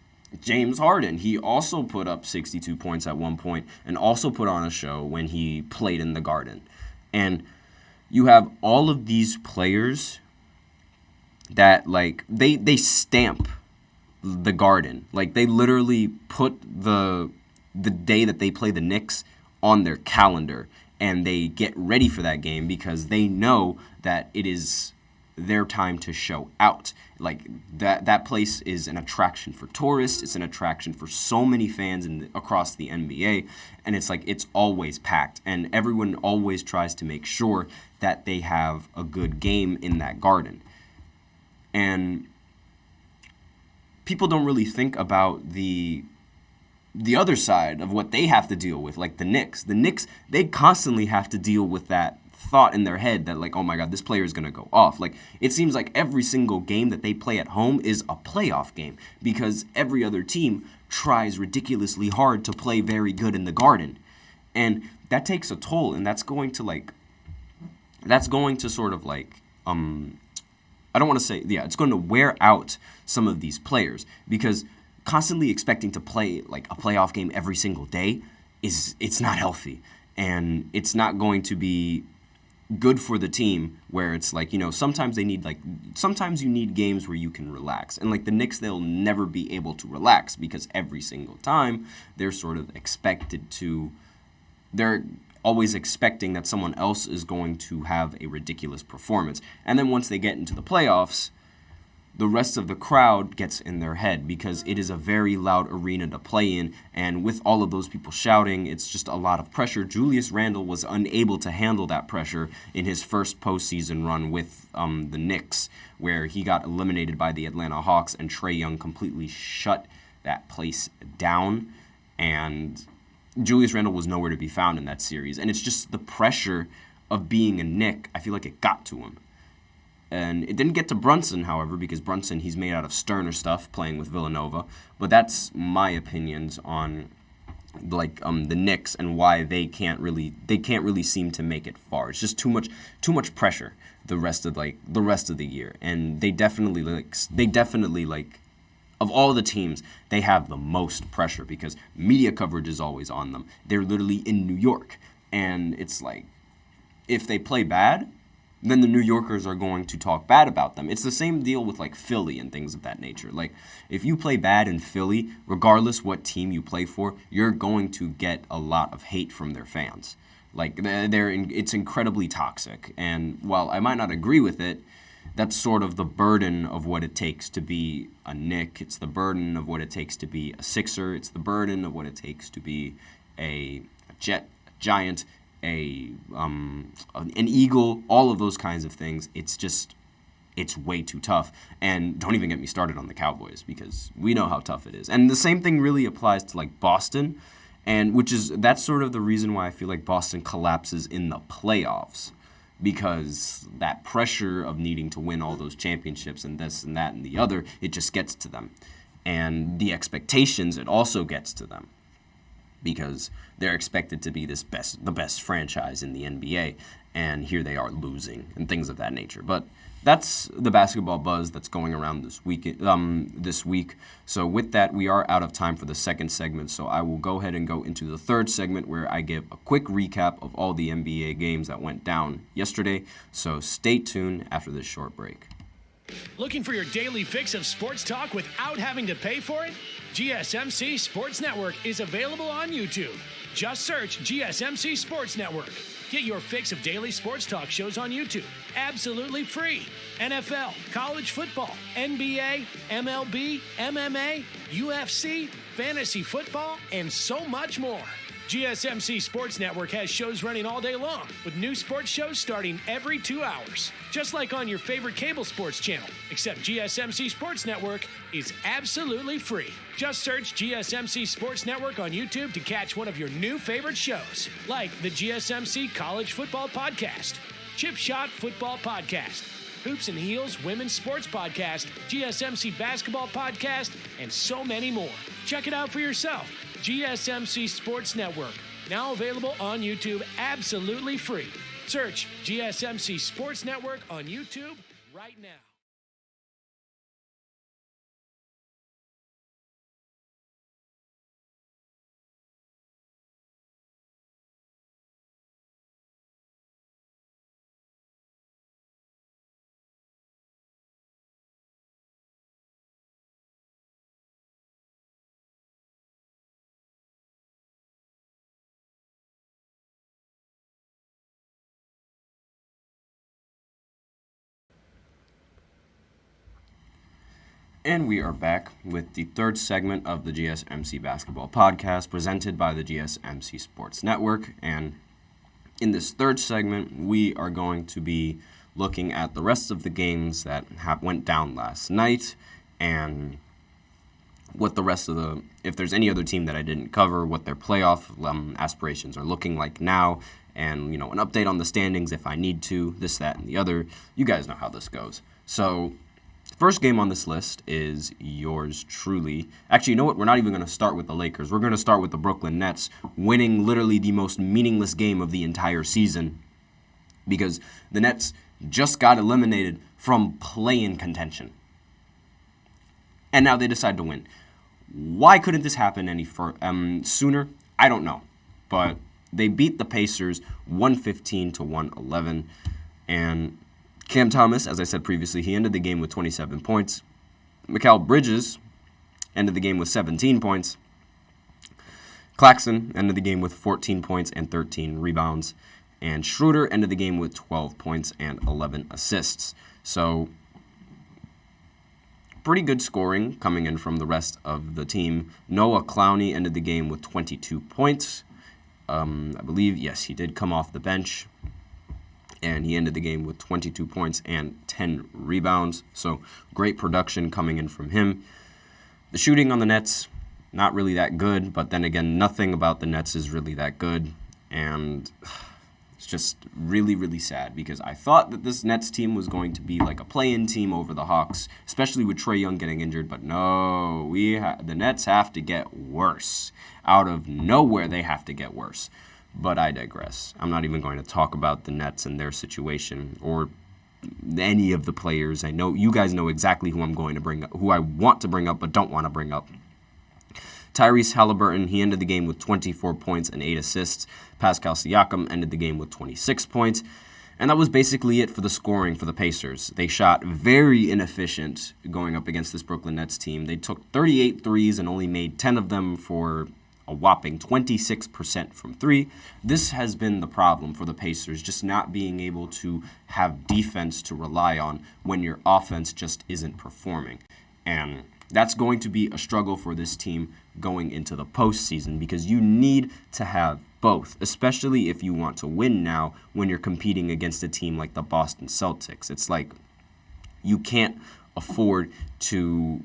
James Harden, he also put up 62 points at one point and also put on a show when he played in the Garden. And you have all of these players that, like, they stamp the Garden. Like, they literally put the day that they play the Knicks on their calendar, and they get ready for that game because they know that it is their time to show out. Like, that place is an attraction for tourists. It's an attraction for so many fans across the NBA, and it's like it's always packed, and everyone always tries to make sure that they have a good game in that Garden. And people don't really think about the other side of what they have to deal with, like the Knicks. The Knicks, they constantly have to deal with that thought in their head that, like, oh my God, this player is going to go off. Like, it seems like every single game that they play at home is a playoff game because every other team tries ridiculously hard to play very good in the Garden. And that takes a toll, and that's going to sort of like, I don't want to say, it's going to wear out some of these players because constantly expecting to play like a playoff game every single day it's not healthy, and it's not going to be good for the team where it's like, you know, sometimes you need games where you can relax. And like the Knicks, they'll never be able to relax because every single time they're sort of they're always expecting that someone else is going to have a ridiculous performance. And then once they get into the playoffs, the rest of the crowd gets in their head because it is a very loud arena to play in, and with all of those people shouting, it's just a lot of pressure. Julius Randle was unable to handle that pressure in his first postseason run with the Knicks, where he got eliminated by the Atlanta Hawks, and Trae Young completely shut that place down, and Julius Randle was nowhere to be found in that series. And it's just the pressure of being a Knick, I feel like it got to him. And it didn't get to Brunson, however, because Brunson, he's made out of sterner stuff playing with Villanova. But that's my opinions on the Knicks and why they can't really seem to make it far. It's just too much pressure the rest of the year. And they definitely of all the teams, they have the most pressure because media coverage is always on them. They're literally in New York, and it's like if they play bad, then the New Yorkers are going to talk bad about them. It's the same deal with like Philly and things of that nature. Like if you play bad in Philly, regardless what team you play for, you're going to get a lot of hate from their fans. Like it's incredibly toxic. And while I might not agree with it, that's sort of the burden of what it takes to be a Knick. It's the burden of what it takes to be a Sixer. It's the burden of what it takes to be a Jet, a Giant, an Eagle, all of those kinds of things. It's way too tough. And don't even get me started on the Cowboys because we know how tough it is. And the same thing really applies to like Boston, and that's sort of the reason why I feel like Boston collapses in the playoffs, because that pressure of needing to win all those championships and this and that and the other, it just gets to them. And the expectations, it also gets to them, because they're expected to be the best franchise in the NBA, and here they are losing and things of that nature. But that's the basketball buzz that's going around this week. So with that, we are out of time for the second segment, so I will go ahead and go into the third segment where I give a quick recap of all the NBA games that went down yesterday. So stay tuned after this short break. Looking for your daily fix of sports talk without having to pay for it? GSMC Sports Network is available on YouTube. Just search GSMC Sports Network. Get your fix of daily sports talk shows on YouTube, absolutely free. NFL, college football, NBA, MLB, MMA, UFC, fantasy football, and so much more. GSMC Sports Network has shows running all day long, with new sports shows starting every 2 hours. Just like on your favorite cable sports channel, except GSMC Sports Network is absolutely free. Just search GSMC Sports Network on YouTube to catch one of your new favorite shows, like the GSMC College Football Podcast, Chip Shot Football Podcast, Hoops and Heels Women's Sports Podcast, GSMC Basketball Podcast, and so many more. Check it out for yourself. GSMC Sports Network, now available on YouTube absolutely free. Search GSMC Sports Network on YouTube right now. And we are back with the third segment of the GSMC Basketball Podcast presented by the GSMC Sports Network. And in this third segment, we are going to be looking at the rest of the games that went down last night and what the rest of if there's any other team that I didn't cover, what their playoff aspirations are looking like now, and, an update on the standings if I need to, this, that, and the other. You guys know how this goes. So first game on this list is yours truly. Actually, you know what? We're not even going to start with the Lakers. We're going to start with the Brooklyn Nets winning literally the most meaningless game of the entire season, because the Nets just got eliminated from play-in contention. And now they decide to win. Why couldn't this happen any sooner? I don't know. But they beat the Pacers 115-111. And Cam Thomas, as I said previously, he ended the game with 27 points. Mikal Bridges ended the game with 17 points. Claxton ended the game with 14 points and 13 rebounds. And Schroeder ended the game with 12 points and 11 assists. So pretty good scoring coming in from the rest of the team. Noah Clowney ended the game with 22 points. I believe, yes, he did come off the bench. And he ended the game with 22 points and 10 rebounds. So great production coming in from him. The shooting on the Nets, not really that good. But then again, nothing about the Nets is really that good. And it's just really, really sad because I thought that this Nets team was going to be like a play-in team over the Hawks, especially with Trae Young getting injured. But no, the Nets have to get worse. Out of nowhere, they have to get worse. But I digress. I'm not even going to talk about the Nets and their situation or any of the players. I know you guys know exactly who I'm going to bring up, who I want to bring up but don't want to bring up. Tyrese Halliburton, he ended the game with 24 points and 8 assists. Pascal Siakam ended the game with 26 points. And that was basically it for the scoring for the Pacers. They shot very inefficient going up against this Brooklyn Nets team. They took 38 threes and only made 10 of them for a whopping 26% from three. This has been the problem for the Pacers, just not being able to have defense to rely on when your offense just isn't performing. And that's going to be a struggle for this team going into the postseason because you need to have both, especially if you want to win now when you're competing against a team like the Boston Celtics. It's like you can't afford to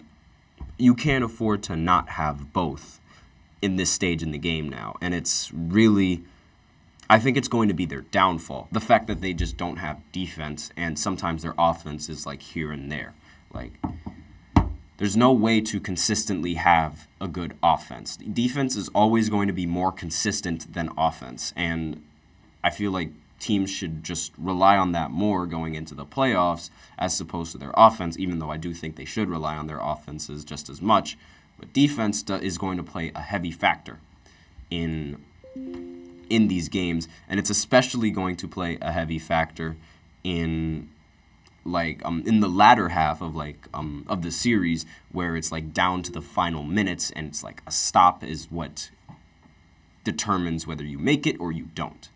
not have both in this stage in the game now. And it's really, I think it's going to be their downfall. The fact that they just don't have defense and sometimes their offense is like here and there. Like, there's no way to consistently have a good offense. Defense is always going to be more consistent than offense. And I feel like teams should just rely on that more going into the playoffs as opposed to their offense, even though I do think they should rely on their offenses just as much. But defense is going to play a heavy factor in these games, and it's especially going to play a heavy factor in the latter half of of the series where it's like down to the final minutes, and it's like a stop is what determines whether you make it or you don't.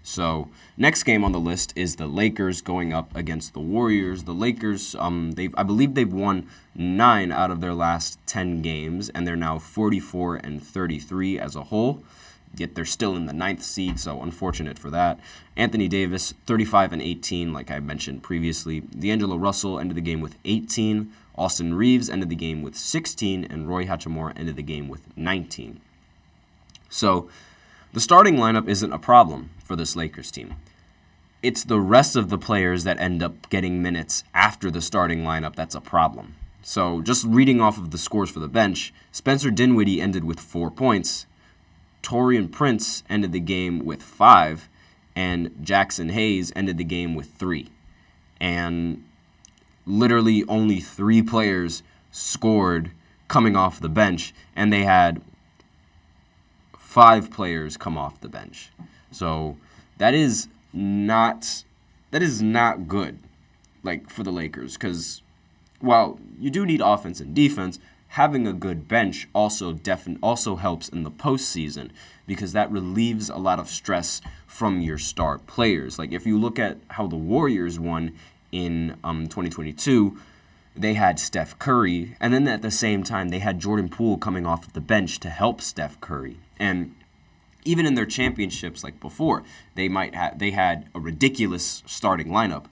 So next game on the list is the Lakers going up against the Warriors. The Lakers, I believe they've won 9 out of their last 10 games, and they're now 44-33 as a whole. Yet they're still in the 9th seed, so unfortunate for that. Anthony Davis, 35-18, like I mentioned previously. D'Angelo Russell ended the game with 18. Austin Reeves ended the game with 16, and Roy Hachimura ended the game with 19. So the starting lineup isn't a problem for this Lakers team. It's the rest of the players that end up getting minutes after the starting lineup that's a problem. So just reading off of the scores for the bench, Spencer Dinwiddie ended with 4 points, Taurean Prince ended the game with 5, and Jackson Hayes ended the game with 3. And literally only 3 players scored coming off the bench, and they had 5 players come off the bench. So that is not good, like, for the Lakers, because while you do need offense and defense, having a good bench also helps in the postseason because that relieves a lot of stress from your star players. Like if you look at how the Warriors won in 2022, they had Steph Curry, and then at the same time they had Jordan Poole coming off of the bench to help Steph Curry. And even in their championships, like before, they had a ridiculous starting lineup,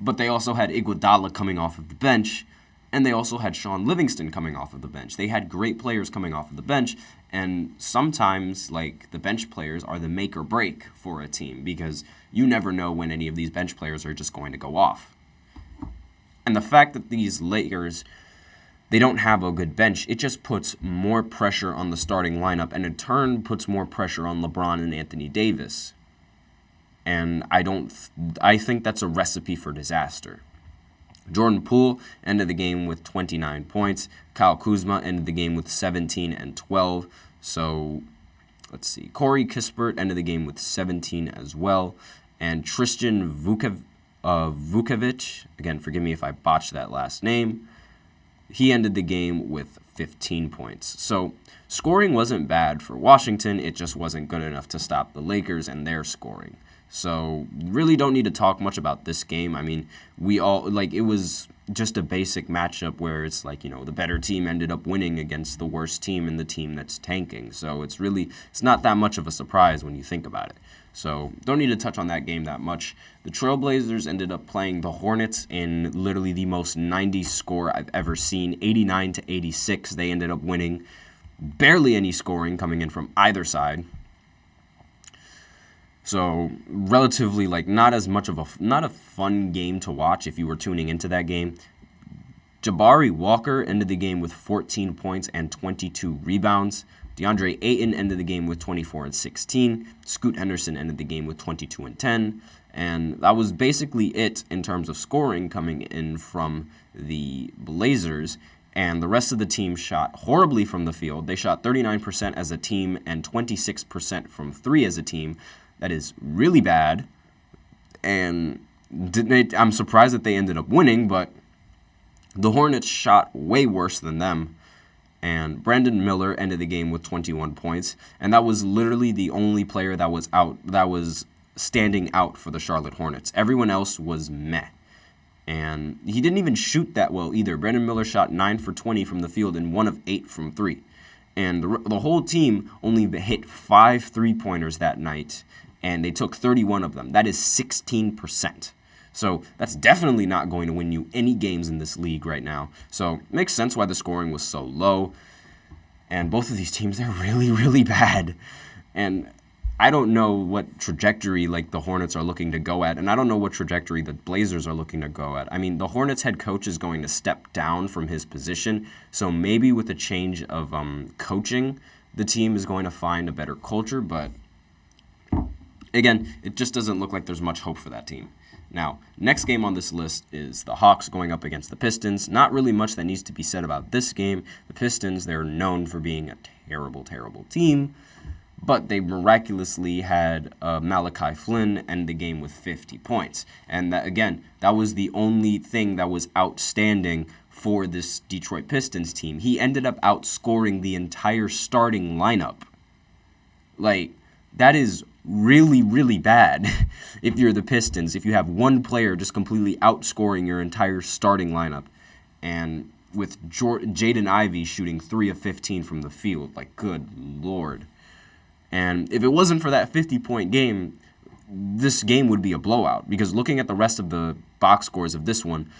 but they also had Iguodala coming off of the bench, and they also had Sean Livingston coming off of the bench. They had great players coming off of the bench, and sometimes, like, the bench players are the make or break for a team because you never know when any of these bench players are just going to go off. And the fact that these Lakers, they don't have a good bench, it just puts more pressure on the starting lineup, and in turn puts more pressure on LeBron and Anthony Davis. And I think that's a recipe for disaster. Jordan Poole ended the game with 29 points. Kyle Kuzma ended the game with 17 and 12. So, let's see. Corey Kispert ended the game with 17 as well. And Tristan Vukovic, again, forgive me if I botched that last name, he ended the game with 15 points. So, scoring wasn't bad for Washington. It just wasn't good enough to stop the Lakers and their scoring. So, really don't need to talk much about this game. I mean, it just a basic matchup where it's like, the better team ended up winning against the worst team and the team that's tanking. So it's not that much of a surprise when you think about it. So don't need to touch on that game that much. The Trailblazers ended up playing the Hornets in literally the most 90s score I've ever seen, 89-86. They ended up winning. Barely any scoring coming in from either side. So relatively, not as much of not a fun game to watch if you were tuning into that game. Jabari Walker ended the game with 14 points and 22 rebounds. DeAndre Ayton ended the game with 24 and 16. Scoot Henderson ended the game with 22 and 10. And that was basically it in terms of scoring coming in from the Blazers. And the rest of the team shot horribly from the field. They shot 39% as a team and 26% from three as a team. That is really bad. And I'm surprised that they ended up winning, but the Hornets shot way worse than them. And Brandon Miller ended the game with 21 points. And that was literally the only player that was standing out for the Charlotte Hornets. Everyone else was meh. And he didn't even shoot that well either. Brandon Miller shot 9 for 20 from the field and 1 of 8 from 3. And the whole team only hit 5 3-pointers that night, and they took 31 of them. That is 16%. So that's definitely not going to win you any games in this league right now. So it makes sense why the scoring was so low. And both of these teams, they're really, really bad. And I don't know what trajectory the Hornets are looking to go at, and I don't know what trajectory the Blazers are looking to go at. I mean, the Hornets head coach is going to step down from his position, so maybe with a change of coaching, the team is going to find a better culture, but again, it just doesn't look like there's much hope for that team. Now, next game on this list is the Hawks going up against the Pistons. Not really much that needs to be said about this game. The Pistons, they're known for being a terrible, terrible team, but they miraculously had Malachi Flynn end the game with 50 points. And that was the only thing that was outstanding for this Detroit Pistons team. He ended up outscoring the entire starting lineup. That is really, really bad if you're the Pistons, if you have one player just completely outscoring your entire starting lineup. And with Jaden Ivey shooting 3 of 15 from the field, good Lord. And if it wasn't for that 50-point game, this game would be a blowout. Because looking at the rest of the box scores of this one,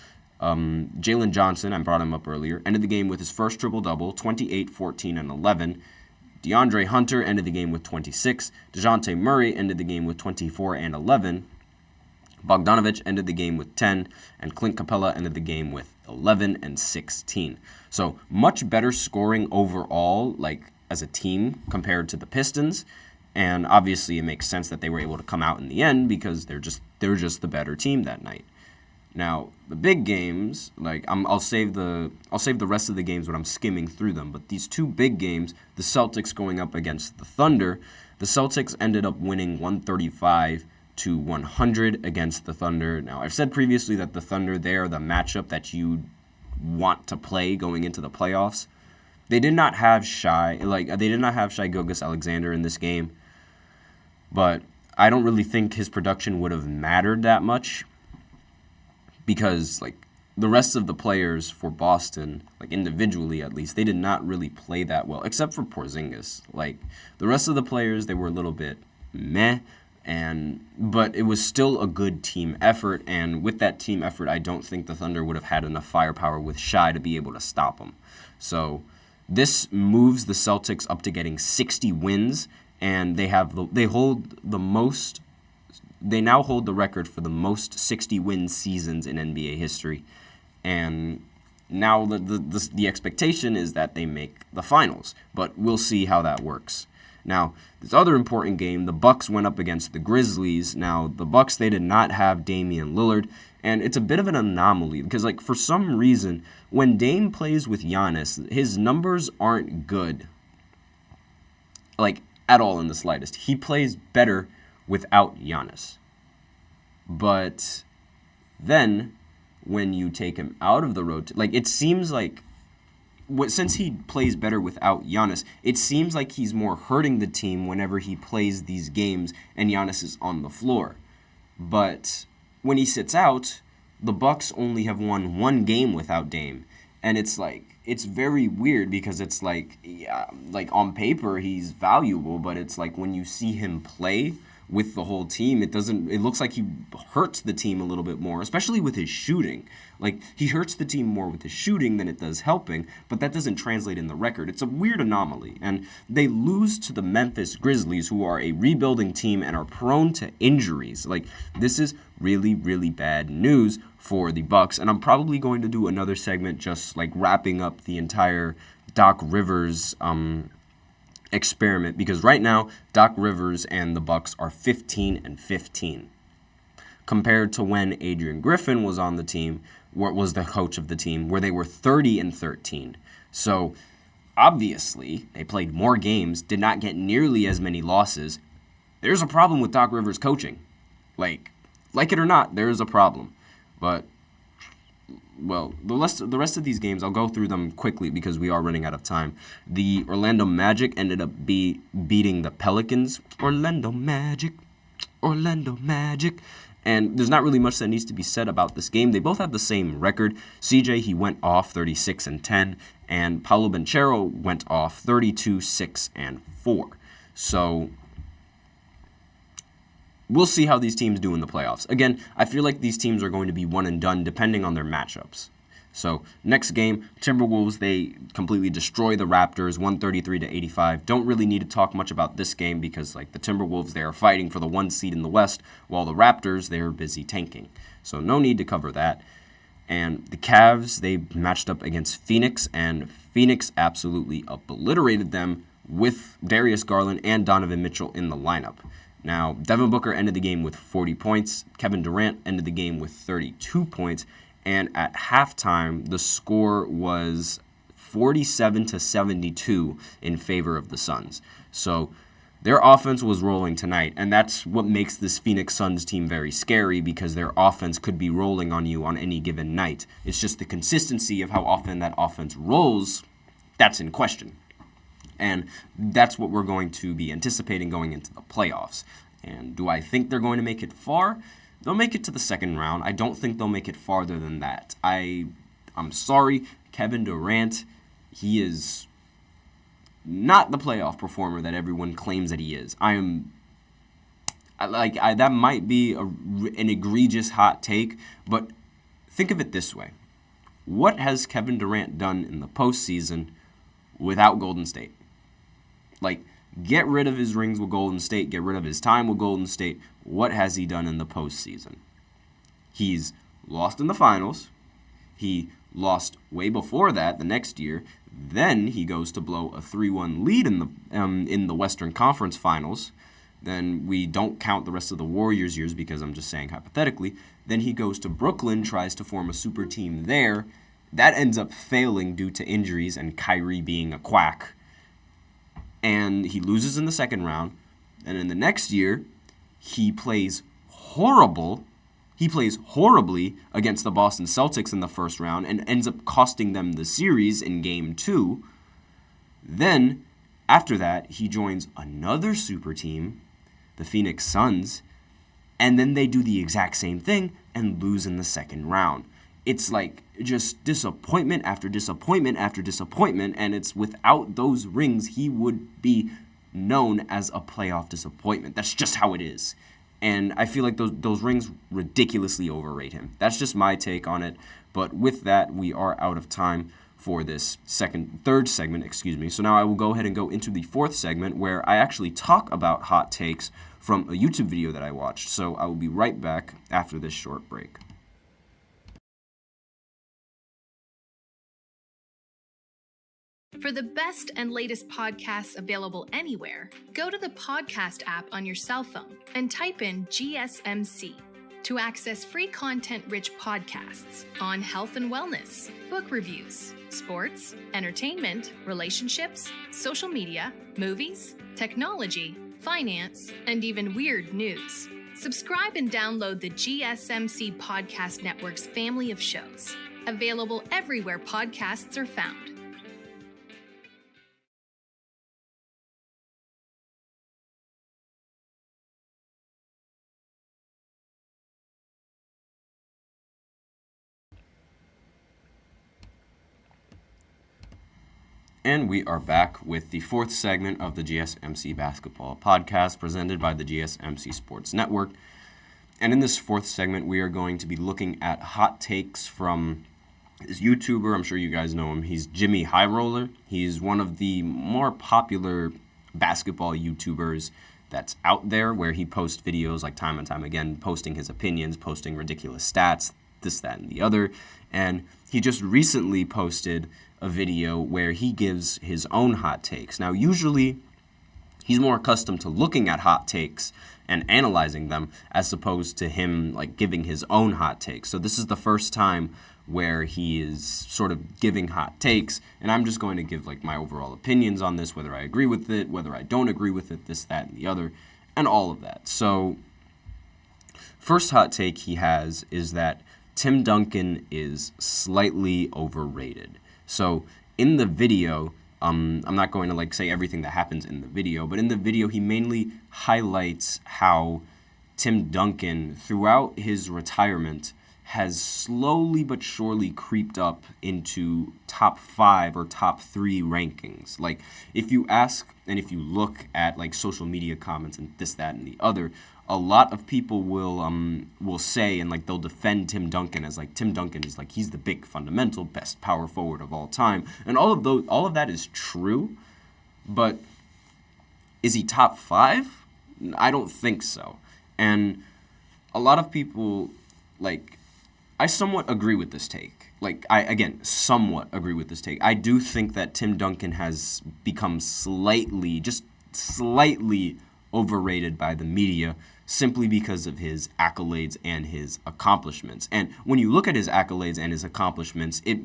Jalen Johnson, I brought him up earlier, ended the game with his first triple-double, 28, 14, and 11. DeAndre Hunter ended the game with 26. DeJounte Murray ended the game with 24 and 11. Bogdanovich ended the game with 10. And Clint Capella ended the game with 11 and 16. So much better scoring overall, as a team compared to the Pistons. And obviously it makes sense that they were able to come out in the end because they're just the better team that night. Now, the big games, I'll save the rest of the games when I'm skimming through them, but these two big games, the Celtics going up against the Thunder, the Celtics ended up winning 135-100 against the Thunder. Now, I've said previously that the Thunder, they are the matchup that you want to play going into the playoffs. They did not have Shai Gilgeous-Alexander in this game, but I don't really think his production would have mattered that much. Because, the rest of the players for Boston, individually at least, they did not really play that well, except for Porzingis. The rest of the players, they were a little bit meh, but it was still a good team effort, and with that team effort, I don't think the Thunder would have had enough firepower with Shai to be able to stop them. So this moves the Celtics up to getting 60 wins, and they now hold the record for the most 60-win seasons in NBA history. And now the expectation is that they make the finals, but we'll see how that works. Now, this other important game, the Bucks went up against the Grizzlies. Now, the Bucks, they did not have Damian Lillard, and it's a bit of an anomaly because, for some reason, when Dame plays with Giannis, his numbers aren't good, at all in the slightest. He plays better without Giannis. But then when you take him out of the rotation, it seems since he plays better without Giannis, it seems like he's more hurting the team whenever he plays these games and Giannis is on the floor. But when he sits out, the Bucks only have won one game without Dame. And it's like, it's very weird because it's like, yeah, like on paper he's valuable, but it's like when you see him play with the whole team, it looks like he hurts the team a little bit more, especially with his shooting. Like, he hurts the team more with his shooting than it does helping, but that doesn't translate in the record. It's a weird anomaly, and they lose to the Memphis Grizzlies, who are a rebuilding team and are prone to injuries. Like, this is really, really bad news for the Bucks, and I'm probably going to do another segment just, like, wrapping up the entire Doc Rivers experiment, because right now Doc Rivers and the Bucks are 15-15 compared to when Adrian Griffin was on the team, was the coach of the team, where they were 30-13. So obviously they played more games, did not get nearly as many losses. There's a problem with Doc Rivers coaching. Like it or not, there is a problem. But well, the rest of these games, I'll go through them quickly because we are running out of time. The Orlando Magic ended up beating the Pelicans. Orlando Magic. And there's not really much that needs to be said about this game. They both have the same record. CJ, he went off 36-10, and Paolo Banchero went off 32-6-4. So we'll see how these teams do in the playoffs. Again, I feel like these teams are going to be one and done depending on their matchups. So next game, Timberwolves, they completely destroy the Raptors, 133-85. Don't really need to talk much about this game because like the Timberwolves, they are fighting for the 1 seed in the West, while the Raptors, they are busy tanking. So no need to cover that. And the Cavs, they matched up against Phoenix, and Phoenix absolutely obliterated them with Darius Garland and Donovan Mitchell in the lineup. Now, Devin Booker ended the game with 40 points. Kevin Durant ended the game with 32 points. And at halftime, the score was 47-72 in favor of the Suns. So their offense was rolling tonight, and that's what makes this Phoenix Suns team very scary because their offense could be rolling on you on any given night. It's just the consistency of how often that offense rolls that's in question. And that's what we're going to be anticipating going into the playoffs. And do I think they're going to make it far? They'll make it to the second round. I don't think they'll make it farther than that. I'm sorry, Kevin Durant, he is not the playoff performer that everyone claims that he is. That might be an egregious hot take, but think of it this way. What has Kevin Durant done in the postseason without Golden State? Like, get rid of his rings with Golden State, get rid of his time with Golden State. What has he done in the postseason? He's lost in the finals. He lost way before that, the next year. Then he goes to blow a 3-1 lead in the Western Conference Finals. Then we don't count the rest of the Warriors years because I'm just saying hypothetically. Then he goes to Brooklyn, tries to form a super team there. That ends up failing due to injuries and Kyrie being a quack. And he loses in the second round. And in the next year, he plays horrible. He plays horribly against the Boston Celtics in the first round and ends up costing them the series in Game 2. Then, after that, he joins another super team, the Phoenix Suns, and then they do the exact same thing and lose in the second round. It's like just disappointment after disappointment after disappointment, and it's without those rings, he would be known as a playoff disappointment. That's just how it is. And I feel like those rings ridiculously overrate him. That's just my take on it. But with that, we are out of time for this third segment. So now I will go ahead and go into the fourth segment where I actually talk about hot takes from a YouTube video that I watched. So I will be right back after this short break. For the best and latest podcasts available anywhere, go to the podcast app on your cell phone and type in GSMC to access free content-rich podcasts on health and wellness, book reviews, sports, entertainment, relationships, social media, movies, technology, finance, and even weird news. Subscribe and download the GSMC Podcast Network's family of shows, available everywhere podcasts are found. And we are back with the fourth segment of the GSMC Basketball Podcast presented by the GSMC Sports Network. And in this fourth segment, we are going to be looking at hot takes from this YouTuber. I'm sure you guys know him. He's Jimmy High Roller. He's one of the more popular basketball YouTubers that's out there, where he posts videos like time and time again, posting his opinions, posting ridiculous stats, this, that, and the other. And he just recently posted a video where he gives his own hot takes. Now, usually he's more accustomed to looking at hot takes and analyzing them as opposed to him like giving his own hot takes. So this is the first time where he is sort of giving hot takes, and I'm just going to give like my overall opinions on this, whether I agree with it, whether I don't agree with it, this, that, and the other, and all of that. So first hot take he has is that Tim Duncan is slightly overrated. So in the video, I'm not going to like say everything that happens in the video, but in the video he mainly highlights how Tim Duncan, throughout his retirement, has slowly but surely creeped up into top 5 or top 3 rankings. Like, if you ask and if you look at like social media comments and this, that, and the other, a lot of people will say and like they'll defend Tim Duncan as like Tim Duncan is like he's the big fundamental best power forward of all time, and all of that is true, but is he top 5? I don't think so. And a lot of people, like, I somewhat agree with this take. Like, I somewhat agree with this take. I do think that Tim Duncan has become just slightly overrated by the media simply because of his accolades and his accomplishments. And when you look at his accolades and his accomplishments, it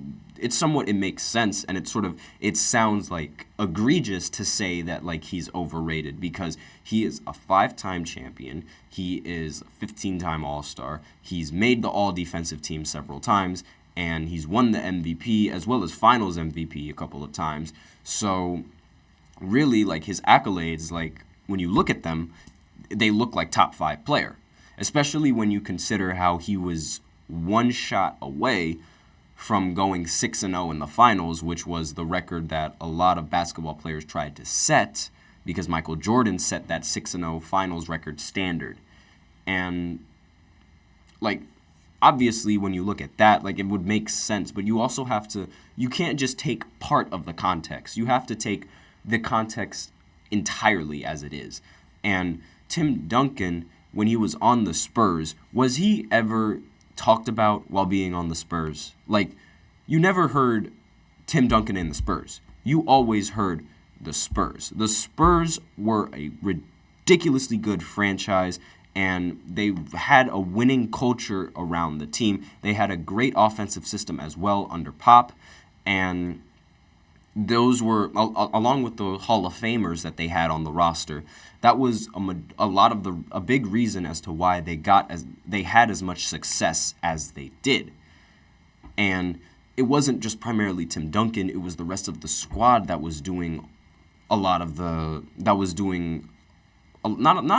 makes sense, and it sounds like egregious to say that like he's overrated, because he is a 5-time champion, he is a 15-time All-Star, he's made the All-Defensive team several times, and he's won the MVP as well as Finals MVP a couple of times. So really, like, his accolades, like, when you look at them, they look like top 5 player, especially when you consider how he was one shot away from going 6-0 in the finals, which was the record that a lot of basketball players tried to set, because Michael Jordan set that 6-0 finals record standard. And, like, obviously when you look at that, like, it would make sense, but you also have to, you can't just take part of the context. You have to take the context entirely as it is. And Tim Duncan, when he was on the Spurs, was he ever talked about while being on the Spurs? Like, you never heard Tim Duncan in the Spurs. You always heard the Spurs. The Spurs were a ridiculously good franchise, and they had a winning culture around the team. They had a great offensive system as well under Pop, and those were, along with the Hall of Famers that they had on the roster, that was a big reason as to why they had as much success as they did. And it wasn't just primarily Tim Duncan, it was the rest of the squad that was doing not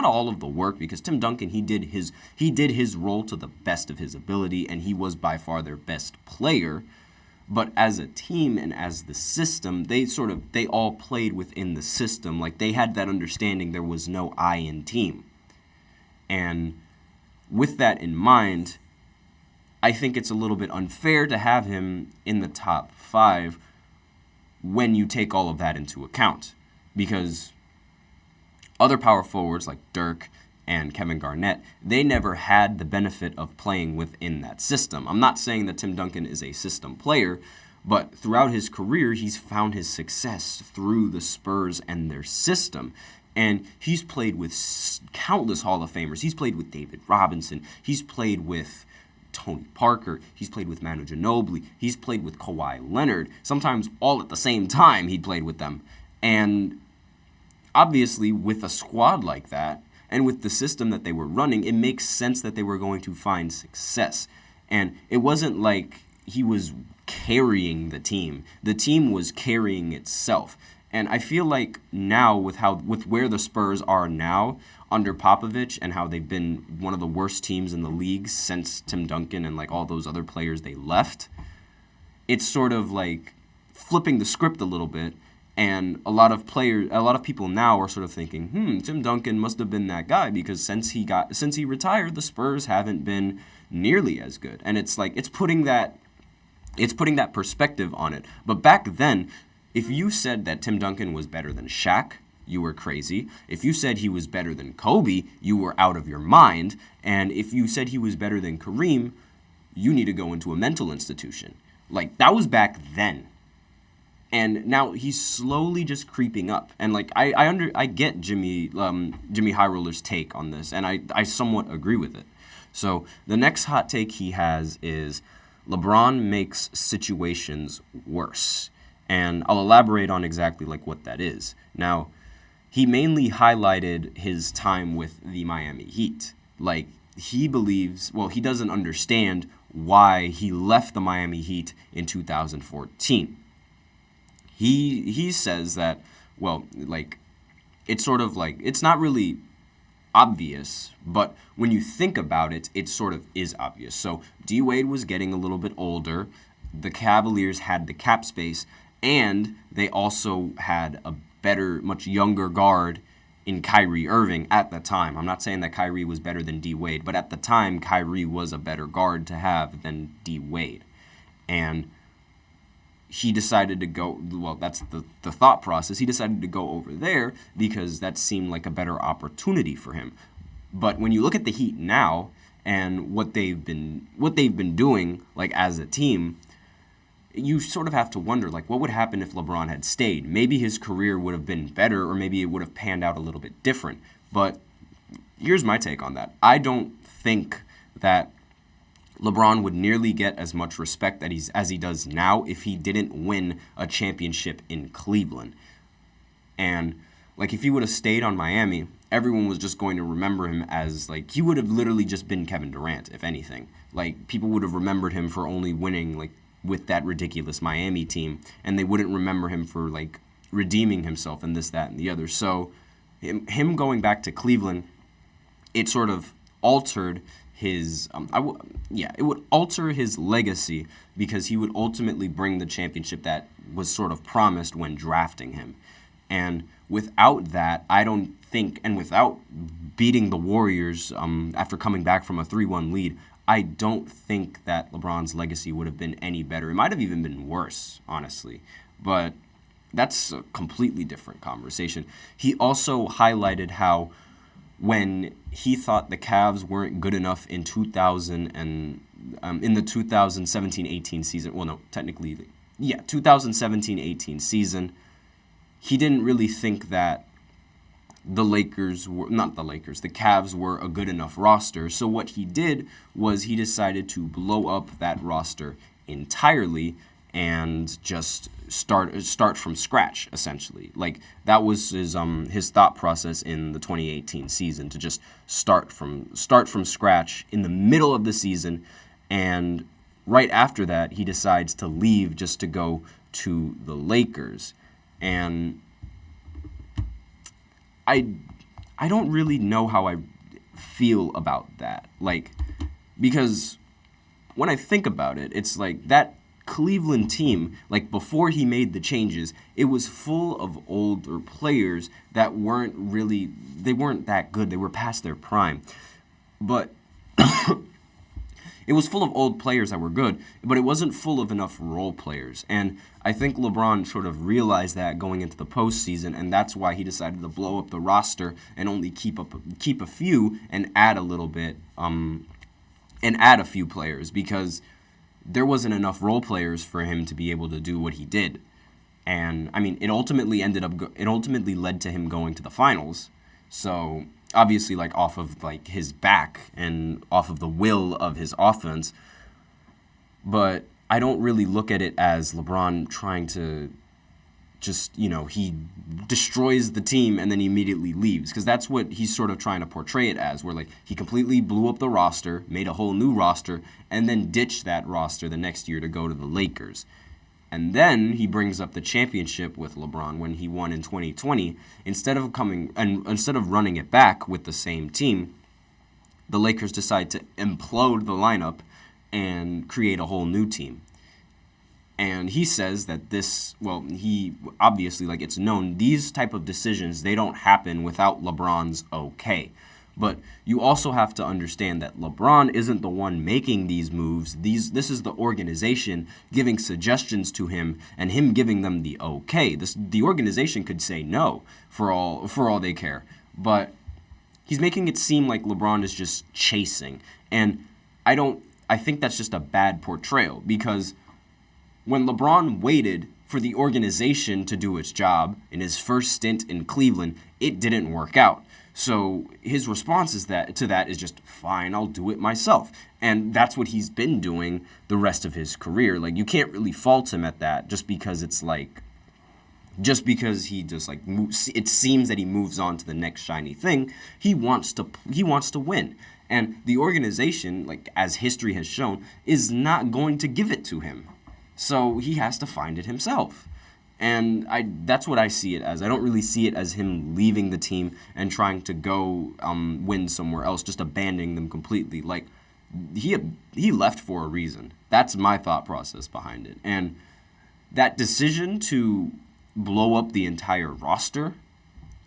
all of the work, because Tim Duncan, he did his role to the best of his ability, and he was by far their best player. But as a team and as the system, they all played within the system. Like, they had that understanding there was no I in team. And with that in mind, I think it's a little bit unfair to have him in the top 5 when you take all of that into account. Because other power forwards like Dirk and Kevin Garnett, they never had the benefit of playing within that system. I'm not saying that Tim Duncan is a system player, but throughout his career, he's found his success through the Spurs and their system. And he's played with countless Hall of Famers. He's played with David Robinson. He's played with Tony Parker. He's played with Manu Ginobili. He's played with Kawhi Leonard. Sometimes all at the same time he played with them. And obviously, with a squad like that, and with the system that they were running, it makes sense that they were going to find success. And it wasn't like he was carrying the team. The team was carrying itself. And I feel like now, with where the Spurs are now under Popovich, and how they've been one of the worst teams in the league since Tim Duncan and like all those other players they left, it's sort of like flipping the script a little bit And a lot of people now are sort of thinking, Tim Duncan must have been that guy, because since he retired, the Spurs haven't been nearly as good. And it's like it's putting that perspective on it. But back then, if you said that Tim Duncan was better than Shaq, you were crazy. If you said he was better than Kobe, you were out of your mind. And if you said he was better than Kareem, you need to go into a mental institution. Like, that was back then. And now he's slowly just creeping up. And like I get Jimmy High Roller's take on this, and I somewhat agree with it. So the next hot take he has is LeBron makes situations worse. And I'll elaborate on exactly like what that is. Now, he mainly highlighted his time with the Miami Heat. Like, he doesn't understand why he left the Miami Heat in 2014. He says that, well, like, it's sort of like, it's not really obvious, but when you think about it, it sort of is obvious. So D Wade was getting a little bit older. The Cavaliers had the cap space, and they also had a better, much younger guard in Kyrie Irving at the time. I'm not saying that Kyrie was better than D Wade, but at the time, Kyrie was a better guard to have than D Wade. And he decided to go, well, that's the thought process. He decided to go over there because that seemed like a better opportunity for him. But when you look at the Heat now and what they've been doing, like, as a team, you sort of have to wonder, like, what would happen if LeBron had stayed? Maybe his career would have been better, or maybe it would have panned out a little bit different. But here's my take on that. I don't think that LeBron would nearly get as much respect as he does now if he didn't win a championship in Cleveland. And, like, if he would have stayed on Miami, everyone was just going to remember him as, like, he would have literally just been Kevin Durant, if anything. Like, people would have remembered him for only winning, like, with that ridiculous Miami team, and they wouldn't remember him for, like, redeeming himself and this, that, and the other. So him going back to Cleveland, it sort of altered his it would alter his legacy, because he would ultimately bring the championship that was sort of promised when drafting him. And without that, I don't think, and without beating the Warriors after coming back from a 3-1 lead, I don't think that LeBron's legacy would have been any better. It might have even been worse, honestly. But that's a completely different conversation. He also highlighted how when he thought the Cavs weren't good enough in 2000 and in the 2017-18 season, well, no, technically, 2017-18 season, he didn't really think that the Cavs were a good enough roster. So what he did was he decided to blow up that roster entirely and just start from scratch, essentially. Like, that was his thought process in the 2018 season, to just start from scratch in the middle of the season. And right after that, he decides to leave just to go to the Lakers. And I don't really know how I feel about that. Like, because when I think about it, it's like that Cleveland team, like, before he made the changes, it was full of older players that weren't that good. They were past their prime. But it was full of old players that were good, but it wasn't full of enough role players. And I think LeBron sort of realized that going into the postseason, and that's why he decided to blow up the roster and only keep a few and add a little bit, and add a few players, because there wasn't enough role players for him to be able to do what he did. And I mean, it ultimately led to him going to the finals. So obviously, like, off of, like, his back and off of the will of his offense. But I don't really look at it as LeBron trying to just, he destroys the team and then he immediately leaves, because that's what he's sort of trying to portray it as, where, like, he completely blew up the roster, made a whole new roster, and then ditched that roster the next year to go to the Lakers. And then he brings up the championship with LeBron when he won in 2020. Instead of running it back with the same team, the Lakers decide to implode the lineup and create a whole new team. And he says that he obviously, like, it's known, these type of decisions, they don't happen without LeBron's okay. But you also have to understand that LeBron isn't the one making these moves. This is the organization giving suggestions to him and him giving them the okay. The organization could say no for all they care. But he's making it seem like LeBron is just chasing. And I think that's just a bad portrayal, because when LeBron waited for the organization to do its job in his first stint in Cleveland, it didn't work out. So his response to that is just, fine, I'll do it myself. And that's what he's been doing the rest of his career. Like, you can't really fault him at that just because he just like moves, it seems that he moves on to the next shiny thing. He wants to win. And the organization, like, as history has shown, is not going to give it to him. So he has to find it himself. And that's what I see it as. I don't really see it as him leaving the team and trying to go win somewhere else, just abandoning them completely. Like, he left for a reason. That's my thought process behind it. And that decision to blow up the entire roster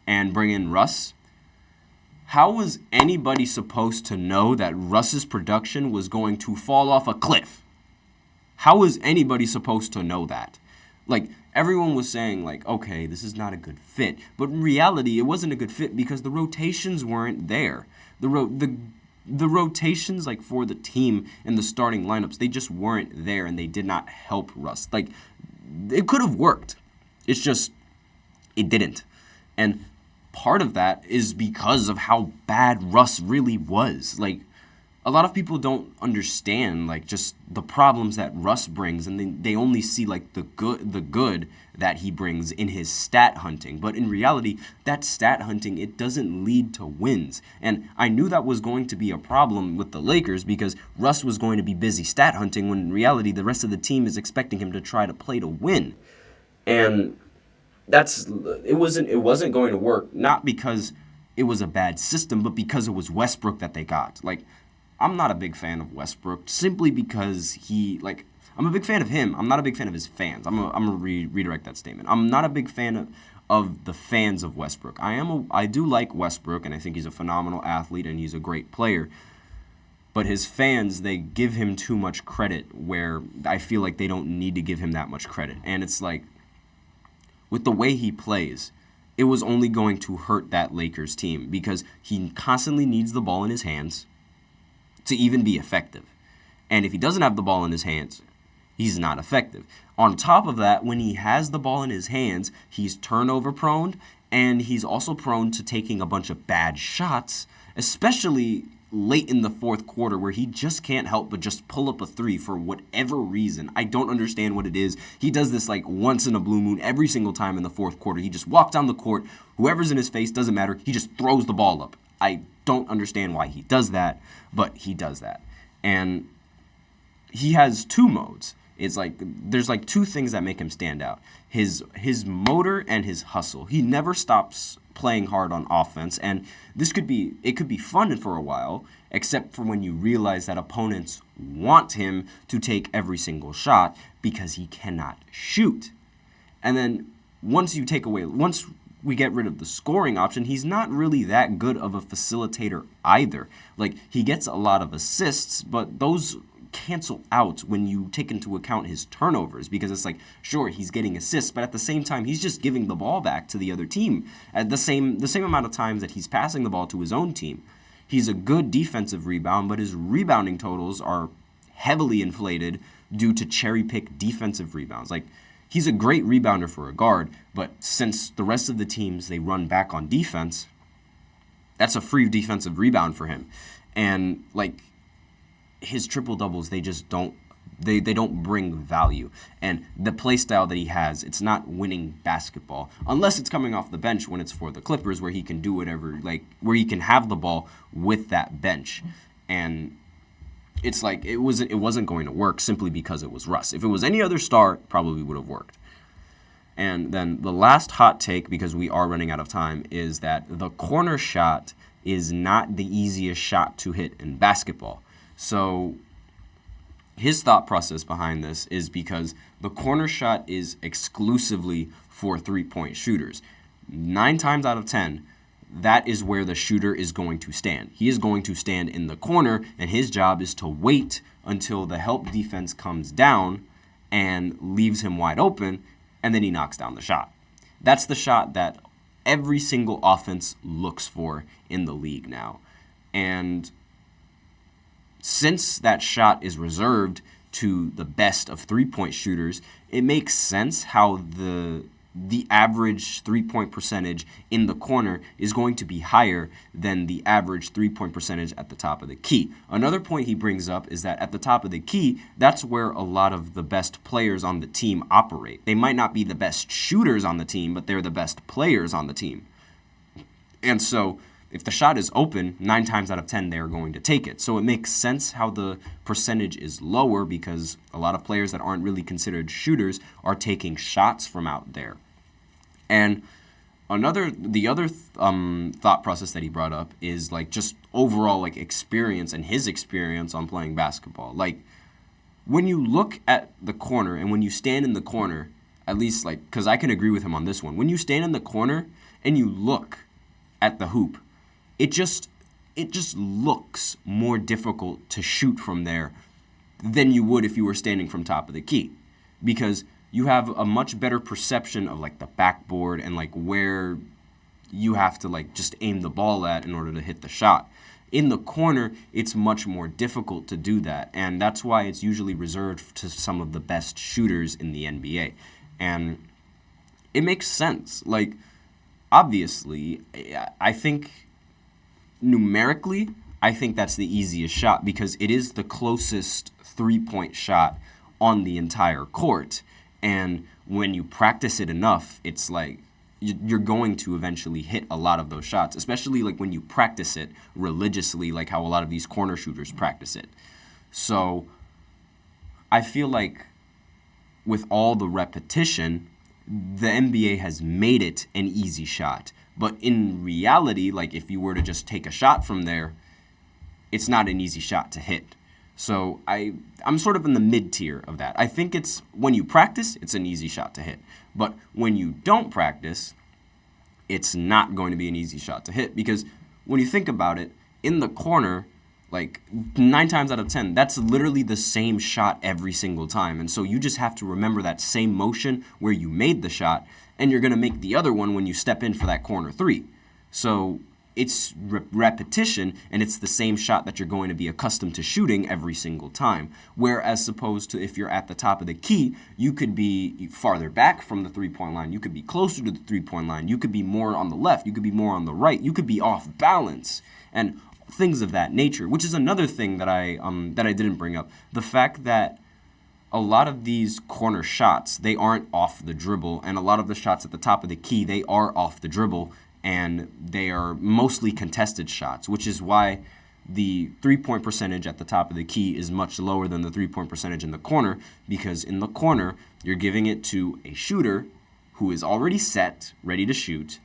and bring in Russ, how was anybody supposed to know that Russ's production was going to fall off a cliff? How was anybody supposed to know that? Like, everyone was saying, like, okay, this is not a good fit. But in reality, it wasn't a good fit because the rotations weren't there. The rotations, like, for the team in the starting lineups, they just weren't there, and they did not help Russ. Like, it could have worked. It's just, it didn't. And part of that is because of how bad Russ really was. Like, a lot of people don't understand, like, just the problems that Russ brings, and they only see, like, the good that he brings in his stat hunting. But in reality, that stat hunting, it doesn't lead to wins. And I knew that was going to be a problem with the Lakers because Russ was going to be busy stat hunting when in reality the rest of the team is expecting him to try to play to win. And it wasn't going to work, not because it was a bad system, but because it was Westbrook that they got. Like, I'm not a big fan of Westbrook simply because I'm a big fan of him. I'm not a big fan of his fans. I'm gonna redirect that statement. I'm not a big fan of the fans of Westbrook. I do like Westbrook, and I think he's a phenomenal athlete and he's a great player. But his fans, they give him too much credit where I feel like they don't need to give him that much credit. And it's like, with the way he plays, it was only going to hurt that Lakers team because he constantly needs the ball in his hands to even be effective. And if he doesn't have the ball in his hands, he's not effective. On top of that, when he has the ball in his hands, he's turnover prone, and he's also prone to taking a bunch of bad shots, especially late in the fourth quarter where he just can't help but just pull up a three for whatever reason. I don't understand what it is. He does this like once in a blue moon every single time in the fourth quarter. He just walks down the court. Whoever's in his face, doesn't matter. He just throws the ball up. I don't understand why he does that, but he does that. And he has two modes. It's like there's like two things that make him stand out. His motor and his hustle. He never stops playing hard on offense, and it could be fun for a while, except for when you realize that opponents want him to take every single shot because he cannot shoot. And then once we get rid of the scoring option, he's not really that good of a facilitator either. Like, he gets a lot of assists, but those cancel out when you take into account his turnovers, because it's like, sure, he's getting assists, but at the same time, he's just giving the ball back to the other team at the same amount of times that he's passing the ball to his own team. He's a good defensive rebound, but his rebounding totals are heavily inflated due to cherry-pick defensive rebounds. Like, he's a great rebounder for a guard, but since the rest of the teams, they run back on defense, that's a free defensive rebound for him. And, like, his triple-doubles, they just don't bring value. And the play style that he has, it's not winning basketball, unless it's coming off the bench when it's for the Clippers, where he can do whatever, like, where he can have the ball with that bench. And it's like, it wasn't going to work simply because it was Russ. If it was any other star, it probably would have worked. And then the last hot take, because we are running out of time, is that the corner shot is not the easiest shot to hit in basketball. So his thought process behind this is because the corner shot is exclusively for three-point shooters. 9 times out of 10, that is where the shooter is going to stand. He is going to stand in the corner, and his job is to wait until the help defense comes down and leaves him wide open, and then he knocks down the shot. That's the shot that every single offense looks for in the league now. And since that shot is reserved to the best of three-point shooters, it makes sense how the average three-point percentage in the corner is going to be higher than the average three-point percentage at the top of the key. Another point he brings up is that at the top of the key, that's where a lot of the best players on the team operate. They might not be the best shooters on the team, but they're the best players on the team. And so if the shot is open, 9 times out of 10, they're going to take it. So it makes sense how the percentage is lower because a lot of players that aren't really considered shooters are taking shots from out there. And the other thought process that he brought up is like just overall like experience and his experience on playing basketball. Like when you look at the corner and when you stand in the corner, at least like, because I can agree with him on this one. When you stand in the corner and you look at the hoop, it just looks more difficult to shoot from there than you would if you were standing from top of the key, because you have a much better perception of like the backboard and like where you have to like just aim the ball at in order to hit the shot. In the corner, it's much more difficult to do that, and that's why it's usually reserved to some of the best shooters in the NBA. And it makes sense. Like, obviously, I think numerically, I think that's the easiest shot because it is the closest three-point shot on the entire court. And when you practice it enough, it's like you're going to eventually hit a lot of those shots, especially like when you practice it religiously, like how a lot of these corner shooters practice it. So I feel like with all the repetition, the NBA has made it an easy shot. But in reality, like if you were to just take a shot from there, it's not an easy shot to hit. So I'm sort of in the mid-tier of that. I think it's when you practice, it's an easy shot to hit. But when you don't practice, it's not going to be an easy shot to hit. Because when you think about it, in the corner, like 9 times out of 10, that's literally the same shot every single time. And so you just have to remember that same motion where you made the shot, and you're going to make the other one when you step in for that corner three. So it's repetition, and it's the same shot that you're going to be accustomed to shooting every single time. Whereas opposed to if you're at the top of the key, you could be farther back from the three-point line. You could be closer to the three-point line. You could be more on the left. You could be more on the right. You could be off balance and things of that nature, which is another thing that I didn't bring up. The fact that a lot of these corner shots, they aren't off the dribble, and a lot of the shots at the top of the key, they are off the dribble, and they are mostly contested shots, which is why the three-point percentage at the top of the key is much lower than the three-point percentage in the corner, because in the corner, you're giving it to a shooter who is already set, ready to shoot,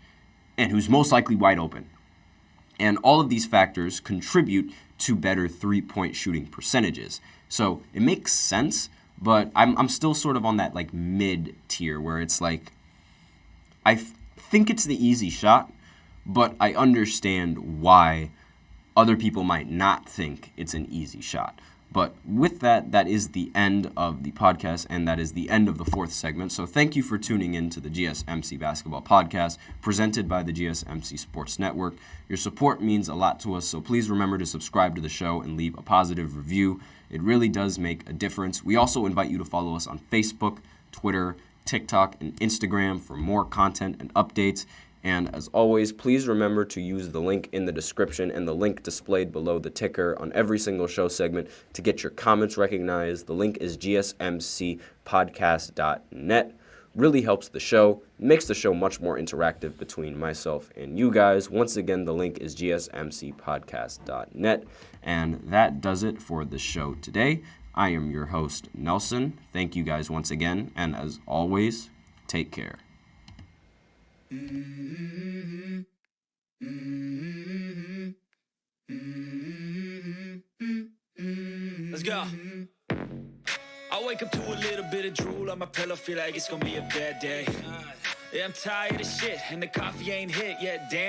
and who's most likely wide open. And all of these factors contribute to better three-point shooting percentages. So it makes sense, but I'm still sort of on that like mid-tier where it's like I think it's the easy shot, but I understand why other people might not think it's an easy shot. But with that, that is the end of the podcast, and that is the end of the fourth segment. So thank you for tuning in to the GSMC Basketball Podcast, presented by the GSMC Sports Network. Your support means a lot to us, so please remember to subscribe to the show and leave a positive review. It really does make a difference. We also invite you to follow us on Facebook, Twitter, TikTok, and Instagram for more content and updates. And as always, please remember to use the link in the description and the link displayed below the ticker on every single show segment to get your comments recognized. The link is GSMCPodcast.net. Really helps the show, makes the show much more interactive between myself and you guys. Once again, the link is GSMCPodcast.net. And that does it for the show today. I am your host, Nelson. Thank you guys once again. And as always, take care. Let's go. I wake up to a little bit of drool on my pillow, feel like it's gonna be a bad day. Yeah, I'm tired of shit, and the coffee ain't hit yet, damn.